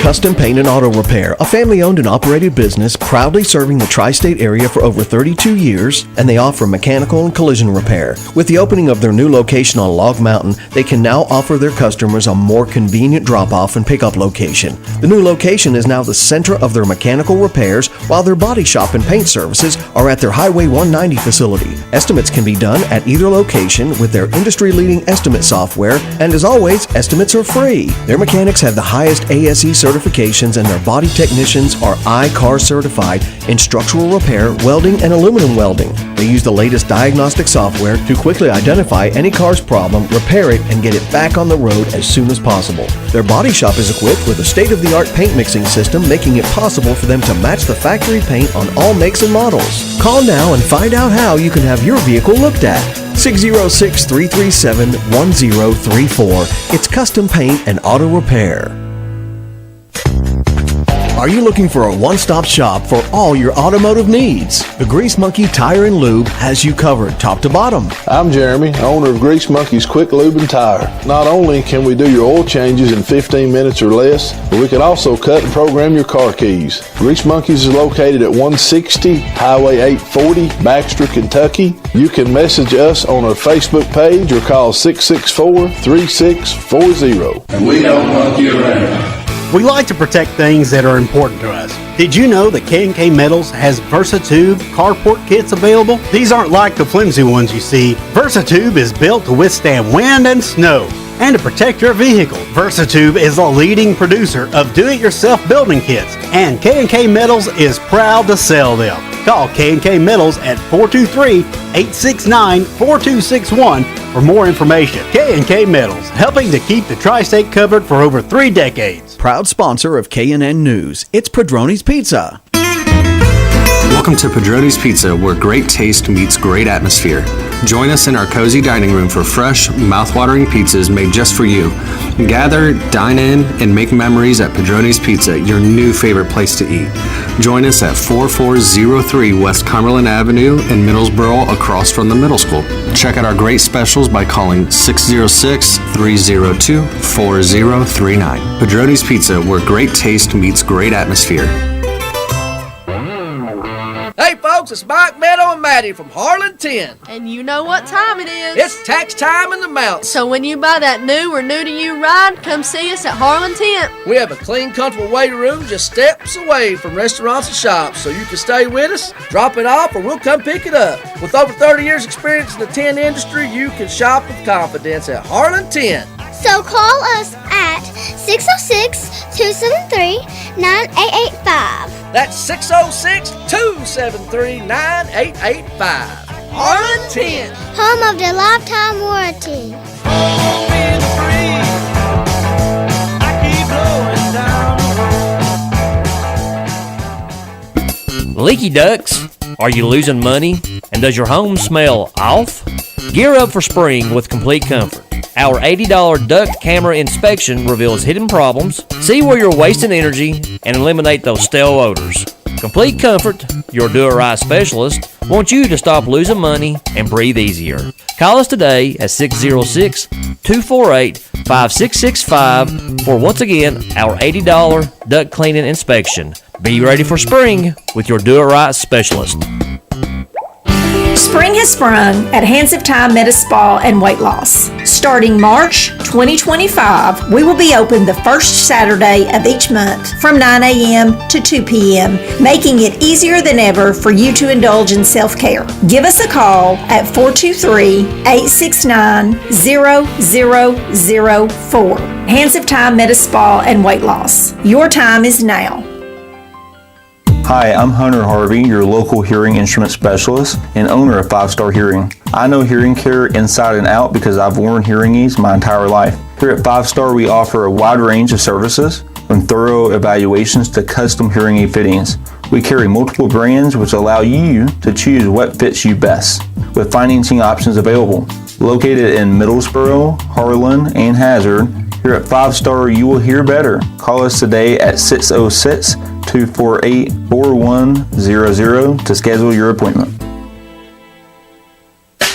Custom Paint and Auto Repair, a family-owned and operated business proudly serving the tri-state area for over 32 years, and they offer mechanical and collision repair. With the opening of their new location on Log Mountain, they can now offer their customers a more convenient drop-off and pickup location. The new location is now the center of their mechanical repairs, while their body shop and paint services are at their Highway 190 facility. Estimates can be done at either location with their industry-leading estimate software, and as always, estimates are free. Their mechanics have the highest ASE certifications, and their body technicians are I-CAR certified in structural repair, welding, and aluminum welding. They use the latest diagnostic software to quickly identify any car's problem, repair it, and get it back on the road as soon as possible. Their body shop is equipped with a state-of-the-art paint mixing system, making it possible for them to match the factory paint on all makes and models. Call now and find out how you can have your vehicle looked at. 606-337-1034. It's Custom Paint and Auto Repair. Are you looking for a one-stop shop for all your automotive needs? The Grease Monkey Tire and Lube has you covered top to bottom. I'm Jeremy, owner of Grease Monkey's Quick Lube and Tire. Not only can we do your oil changes in 15 minutes or less, but we can also cut and program your car keys. Grease Monkey's is located at 160 Highway 840, Baxter, Kentucky. You can message us on our Facebook page or call 664-3640. And we don't monkey around. We like to protect things that are important to us. Did you know that K&K Metals has VersaTube carport kits available? These aren't like the flimsy ones you see. VersaTube is built to withstand wind and snow and to protect your vehicle. VersaTube is a leading producer of do-it-yourself building kits, and K&K Metals is proud to sell them. Call K&K Metals at 423-869-4261 for more information. K&K Metals, helping to keep the tri-state covered for over 3 decades. Proud sponsor of KNN News. It's Padrone's Pizza. Welcome to Padrone's Pizza, where great taste meets great atmosphere. Join us in our cozy dining room for fresh, mouth-watering pizzas made just for you. Gather, dine in, and make memories at Padrone's Pizza, your new favorite place to eat. Join us at 4403 West Cumberland Avenue in Middlesboro, across from the middle school. Check out our great specials by calling 606-302-4039. Padrone's Pizza, where great taste meets great atmosphere. Hey folks, it's Mike, Meadow, and Maddie from Harlan 10. And you know what time it is. It's tax time in the mountains. So when you buy that new or new to you ride, come see us at Harlan 10. We have a clean, comfortable waiting room just steps away from restaurants and shops, so you can stay with us, drop it off, or we'll come pick it up. With over 30 years experience in the tin industry, you can shop with confidence at Harlan 10. So call us at 606-273-9885. That's 606-273-9885. Harlan 10. Home of the lifetime warranty. Leaky ducts? Are you losing money? And does your home smell off? Gear up for spring with complete comfort. Our $80 duct camera inspection reveals hidden problems, see where you're wasting energy, and eliminate those stale odors. Complete Comfort, your do-it-right specialist, wants you to stop losing money and breathe easier. Call us today at 606-248-5665 for, once again, our $80 duct cleaning inspection. Be ready for spring with your do-it-right specialist. Spring has sprung at Hands of Time Medi Spa and Weight Loss. Starting March 2025, we will be open the first Saturday of each month from 9 a.m. to 2 p.m., making it easier than ever for you to indulge in self-care. Give us a call at 423-869-0004. Hands of Time Medi Spa and Weight Loss. Your time is now. Hi, I'm Hunter Harvey, your local hearing instrument specialist and owner of 5 Star Hearing. I know hearing care inside and out because I've worn hearing aids my entire life. Here at 5 Star, we offer a wide range of services, from thorough evaluations to custom hearing aid fittings. We carry multiple brands which allow you to choose what fits you best, with financing options available. Located in Middlesboro, Harlan, and Hazard, here at 5 Star, you will hear better. Call us today at 606-248-4100 to schedule your appointment.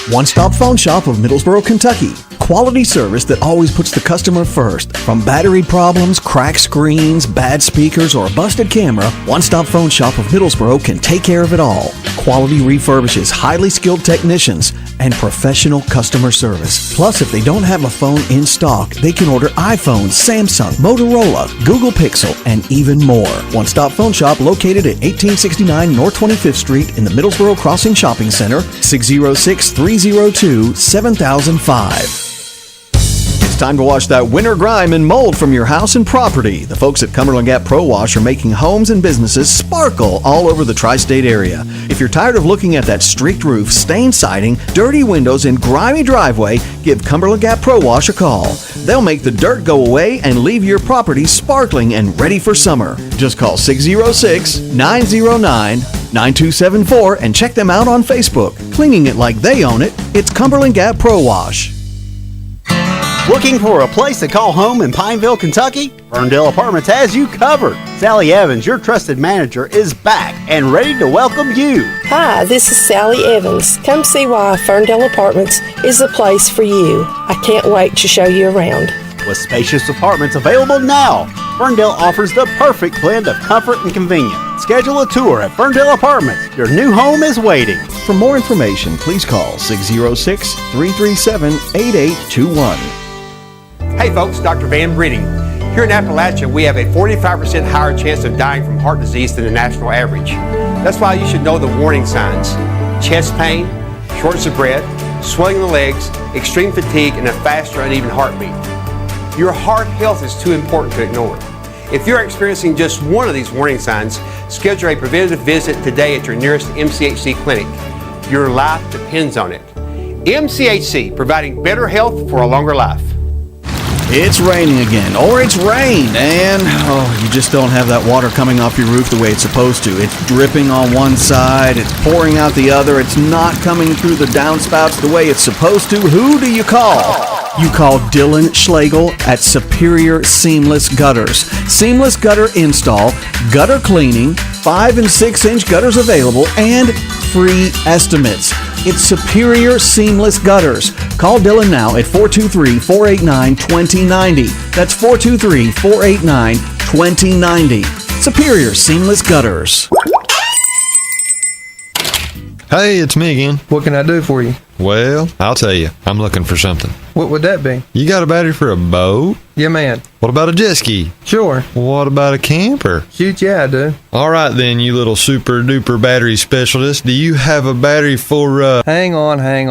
One-stop phone shop of Middlesboro, Kentucky. Quality service that always puts the customer first. From battery problems, cracked screens, bad speakers, or a busted camera, One-stop phone shop of Middlesboro can take care of it all. Quality refurbishes highly skilled technicians and professional customer service. Plus, if they don't have a phone in stock, they can order iPhones, Samsung, Motorola, Google Pixel, and even more. One-stop phone shop located at 1869 North 25th Street in the Middlesboro Crossing Shopping Center, 606-302-7005. It's time to wash that winter grime and mold from your house and property. The folks at Cumberland Gap Pro Wash are making homes and businesses sparkle all over the tri-state area. If you're tired of looking at that streaked roof, stained siding, dirty windows, and grimy driveway, give Cumberland Gap Pro Wash a call. They'll make the dirt go away and leave your property sparkling and ready for summer. Just call 606-909-9274 and check them out on Facebook. Cleaning it like they own it, it's Cumberland Gap Pro Wash. Looking for a place to call home in Pineville, Kentucky? Ferndale Apartments has you covered. Sally Evans, your trusted manager, is back and ready to welcome you. Hi, this is Sally Evans. Come see why Ferndale Apartments is the place for you. I can't wait to show you around. With spacious apartments available now, Ferndale offers the perfect blend of comfort and convenience. Schedule a tour at Ferndale Apartments. Your new home is waiting. For more information, please call 606-337-8821. Hey folks, Dr. Van Breeding. Here in Appalachia, we have a 45% higher chance of dying from heart disease than the national average. That's why you should know the warning signs: chest pain, shortness of breath, swelling in the legs, extreme fatigue, and a fast or uneven heartbeat. Your heart health is too important to ignore. If you're experiencing just one of these warning signs, schedule a preventative visit today at your nearest MCHC clinic. Your life depends on it. MCHC, providing better health for a longer life. It's raining again, or it's rained, and you just don't have that water coming off your roof the way it's supposed to. It's dripping on one side, it's pouring out the other, it's not coming through the downspouts the way it's supposed to. Who do you call? You call Dylan Schlegel at Superior Seamless Gutters. Seamless gutter install, gutter cleaning, 5 and 6 inch gutters available, and free estimates. It's Superior Seamless Gutters. Call Dylan now at 423-489-2090. That's 423-489-2090. Superior Seamless Gutters. Hey, it's me again. What can I do for you? Well, I'll tell you. I'm looking for something. What would that be? You got a battery for a boat? Yeah, man. What about a jet ski? Sure. What about a camper? Shoot, yeah, I do. All right, then, you little super duper battery specialist. Do you have a battery for, Hang on. I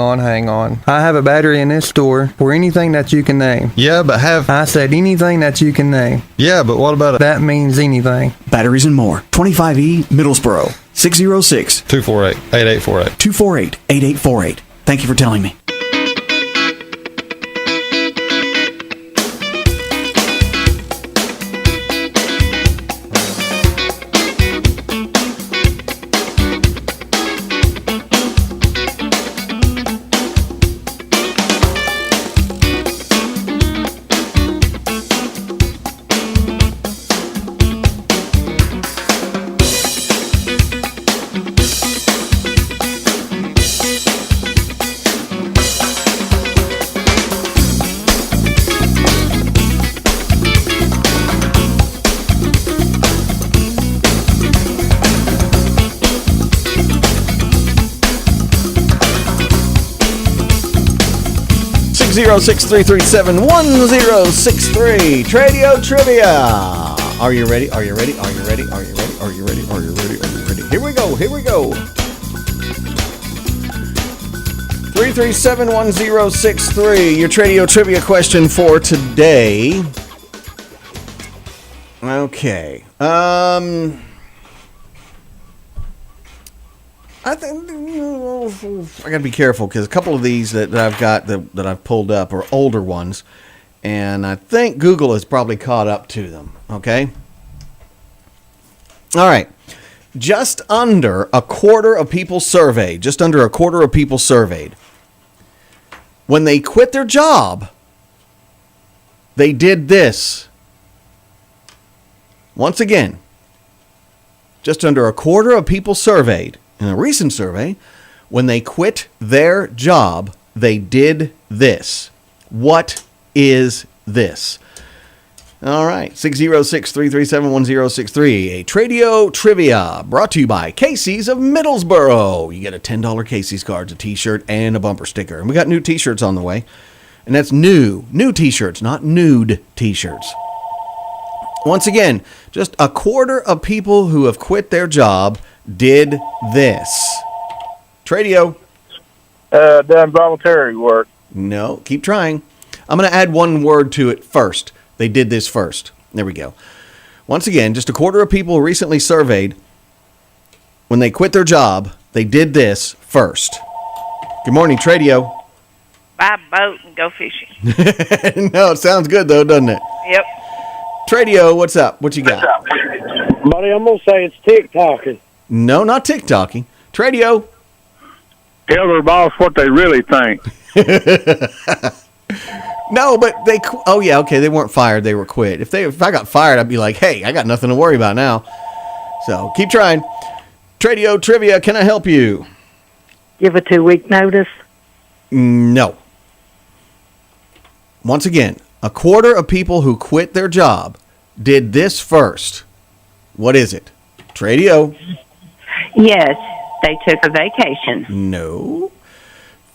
have a battery in this store for anything that you can name. Yeah, but I said anything that you can name. Yeah, but what about That means anything. Batteries and more. 25E Middlesboro. 606-248-8848. 248-8848. Thank you for telling me. Zero 633-71063. Tradio Trivia. Are you ready? Are you ready? Are you ready? Are you ready? Are you ready? Are you ready? Are you ready? Here we go. Here we go. 337-1063. Your Tradio Trivia question for today. Okay. I think I got to be careful because a couple of these that I've got that I've pulled up are older ones, and I think Google has probably caught up to them. Okay. All right. Just under a quarter of people surveyed. When they quit their job, they did this. Once again, just under a quarter of people surveyed. In a recent survey, when they quit their job, they did this. What is this? All right, 606-337-1063. A Tradio Trivia brought to you by Casey's of Middlesboro. You get a $10 Casey's card, a t-shirt, and a bumper sticker. And we got new t-shirts on the way. And that's new t-shirts, not nude t-shirts. Once again, just a quarter of people who have quit their job did this. Tradio. Done voluntary work. No, keep trying. I'm going to add one word to it first. They did this first. There we go. Once again, just a quarter of people recently surveyed, when they quit their job, they did this first. Good morning, Tradio. Buy a boat and go fishing. No, it sounds good, though, doesn't it? Yep. Tradio, what's up? What you got? Buddy, I'm going to say it's TikToking. No, not TikToking. Tradio. Tell their boss what they really think. No, but they. Oh yeah, okay. They weren't fired. They were quit. If I got fired, I'd be like, hey, I got nothing to worry about now. So keep trying. Tradio trivia. Can I help you? Give a 2-week notice. No. Once again, a quarter of people who quit their job did this first. What is it? Tradio. Yes, they took a vacation. No.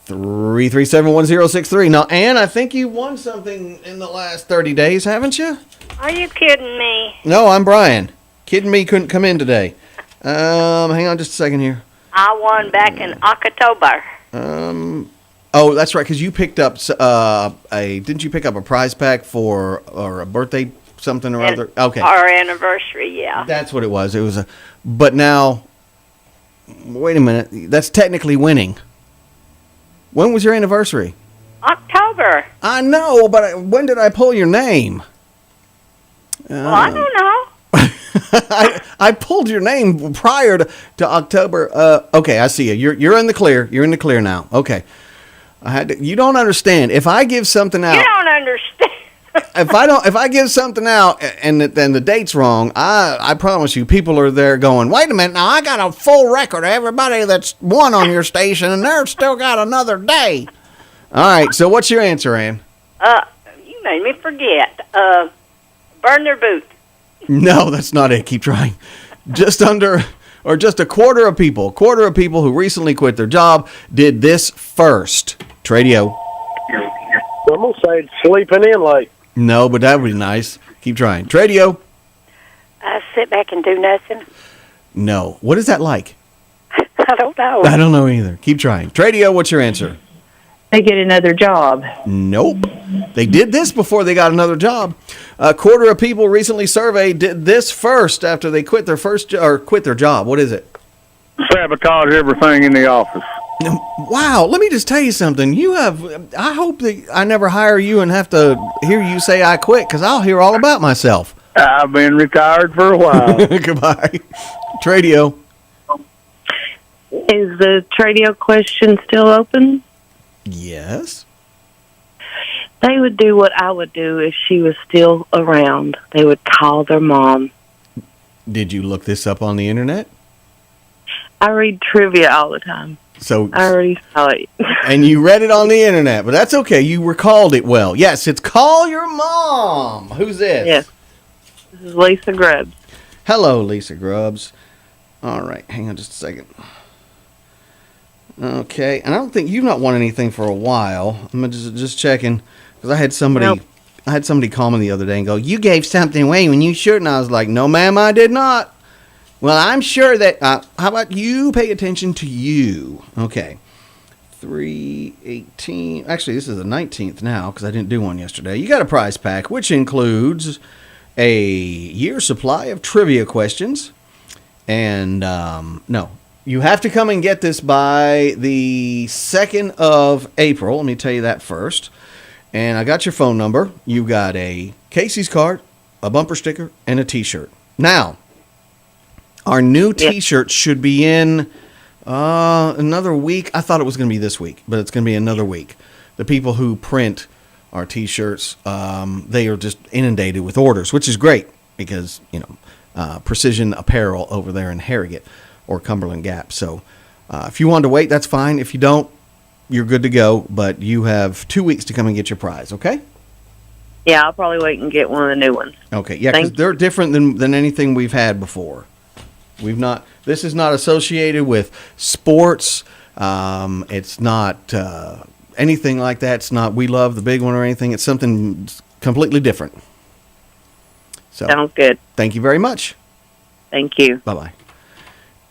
3371063. Now, Ann, I think you won something in the last 30 days, haven't you? Are you kidding me? No, I'm Brian. Kidding me couldn't come in today. Hang on just a second here. I won back in October. Oh, that's right, because you picked up didn't you pick up a prize pack or a birthday something or other? Okay. Our anniversary, yeah. That's what it was. It was but now, wait a minute. That's technically winning. When was your anniversary? October. I know, but when did I pull your name? Well, I don't know. I pulled your name prior to October. Okay, I see you. You're in the clear. You're in the clear now. Okay. You don't understand. If I give something out, You don't understand. if I give something out and then the date's wrong, I promise you, people are there going, wait a minute, now I got a full record of everybody that's won on your station, and they're still got another day. All right, so what's your answer, Ann? You made me forget. Burn their boots. No, that's not it. Keep trying. Just a quarter of people who recently quit their job did this first. Tradio. I'm going to say sleeping in late. No, but that would be nice. Keep trying. Tradio. Sit back and do nothing. No. What is that like? I don't know. I don't know either. Keep trying. Tradio, what's your answer? They get another job. Nope. They did this before they got another job. A quarter of people recently surveyed did this first after they quit their quit their job. What is it? Sabotage everything in the office. Wow, let me just tell you something. I hope that I never hire you and have to hear you say I quit, because I'll hear all about myself. I've been retired for a while. Goodbye. Tradio. Is the Tradio question still open? Yes. They would do what I would do if she was still around. They would call their mom. Did you look this up on the internet? I read trivia all the time. So I already saw it. And you read it on the internet, but that's okay. You recalled it well. Yes, it's Call Your Mom. Who's this? Yes. This is Lisa Grubbs. Hello, Lisa Grubbs. All right, hang on just a second. Okay, and I don't think you've not won anything for a while. I'm just checking, because I had somebody call me the other day and go, "You gave something away when you shouldn't." I was like, "No, ma'am, I did not." Well, I'm sure that, how about you pay attention to you? Okay. 318. Actually, this is the 19th now, because I didn't do one yesterday. You got a prize pack, which includes a year's supply of trivia questions. And, no, you have to come and get this by the 2nd of April. Let me tell you that first. And I got your phone number. You got a Casey's card, a bumper sticker, and a T-shirt. Now, our new T-shirt should be in another week. I thought it was going to be this week, but it's going to be another week. The people who print our T-shirts, they are just inundated with orders, which is great because, Precision Apparel over there in Harrogate or Cumberland Gap. So if you want to wait, that's fine. If you don't, you're good to go, but you have 2 weeks to come and get your prize, okay? Yeah, I'll probably wait and get one of the new ones. Okay, yeah, because they're different than anything we've had before. This is not associated with sports. It's not anything like that. It's not We Love the Big One or anything. It's something completely different. So, sounds good. Thank you very much. Thank you. Bye-bye.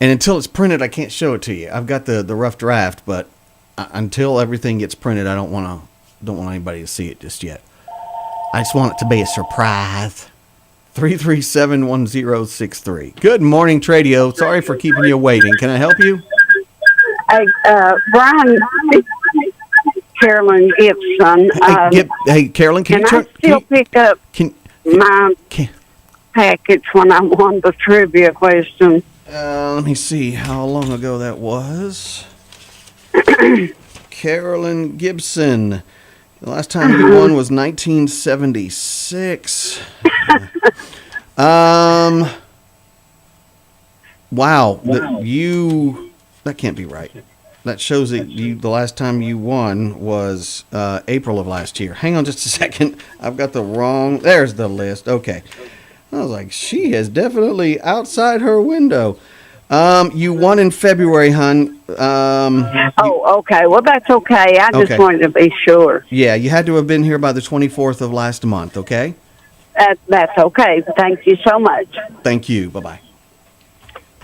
And until it's printed, I can't show it to you. I've got the rough draft, but until everything gets printed, I don't want anybody to see it just yet. I just want it to be a surprise. 3371063. Good morning, Tradio. Sorry for keeping you waiting. Can I help you? Hey, Brian, Carolyn Gibson. Hey, Carolyn, can I still pick up my package when I won the trivia question? Let me see how long ago that was. Carolyn Gibson. The last time you won was 1976. Wow. That can't be right. That shows that the last time you won was April of last year. Hang on just a second. I've got the wrong. There's the list. Okay. I was like, she is definitely outside her window. You won in February, hon. Okay. Well, that's okay. I just wanted to be sure. Yeah, you had to have been here by the 24th of last month, okay? That's okay. Thank you so much. Thank you. Bye-bye.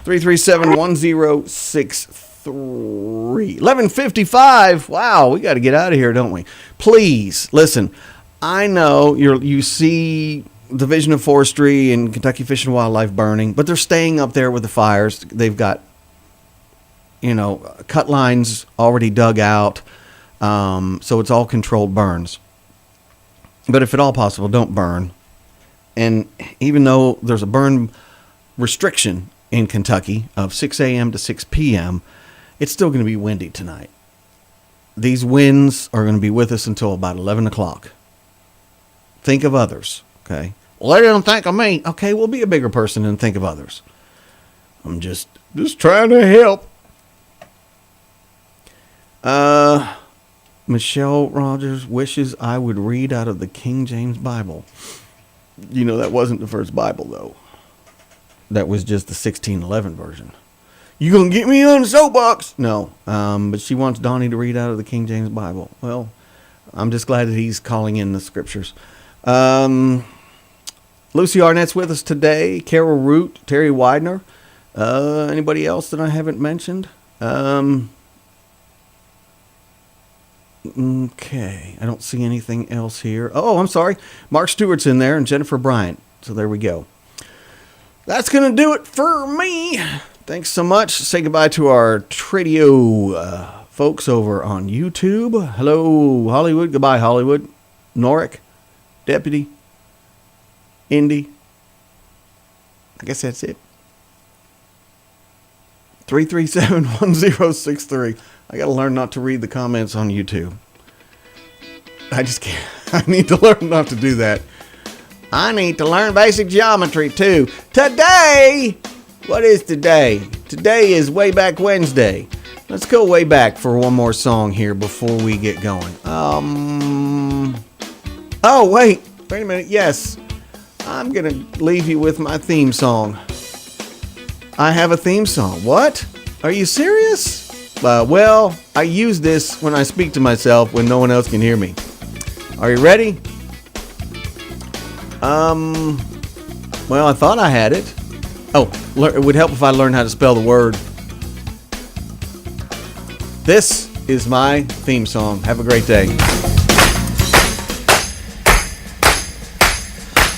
337-1063. 11:55. Wow, we got to get out of here, don't we? Please, listen. I know you see Division of Forestry and Kentucky Fish and Wildlife burning, but they're staying up there with the fires. They've got, cut lines already dug out, so it's all controlled burns. But if at all possible, don't burn. And even though there's a burn restriction in Kentucky of 6 a.m. to 6 p.m., it's still going to be windy tonight. These winds are going to be with us until about 11 o'clock. Think of others, okay? Well, they don't think of me. Okay, we'll be a bigger person and think of others. I'm just trying to help. Michelle Rogers wishes I would read out of the King James Bible. That wasn't the first Bible, though. That was just the 1611 version. You gonna get me on the soapbox? No. But she wants Donnie to read out of the King James Bible. Well, I'm just glad that he's calling in the scriptures. Lucy Arnett's with us today. Carol Root, Terry Widener. Anybody else that I haven't mentioned? Okay. I don't see anything else here. Oh, I'm sorry. Mark Stewart's in there and Jennifer Bryant. So there we go. That's going to do it for me. Thanks so much. Say goodbye to our Tradio folks over on YouTube. Hello, Hollywood. Goodbye, Hollywood. Norick, Deputy, Indy. I guess that's it. 337-1063. I got to learn not to read the comments on YouTube. I just can't. I need to learn not to do that. I need to learn basic geometry too. Today, what is today? Today is Way Back Wednesday. Let's go way back for one more song here before we get going. Oh, wait a minute. Yes, I'm going to leave you with my theme song. I have a theme song. What? Are you serious? Well, I use this when I speak to myself when no one else can hear me. Are you ready? Well, I thought I had it. Oh, it would help if I learned how to spell the word. This is my theme song. Have a great day.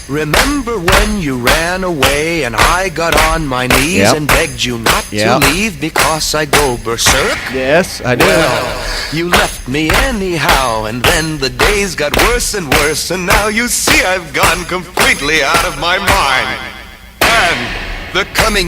Remember when you ran away and I got on my knees and begged you not to leave because I go berserk? Yes, I did. Well, you left me anyhow, and then the days got worse and worse, and now you see I've gone completely out of my mind. And the coming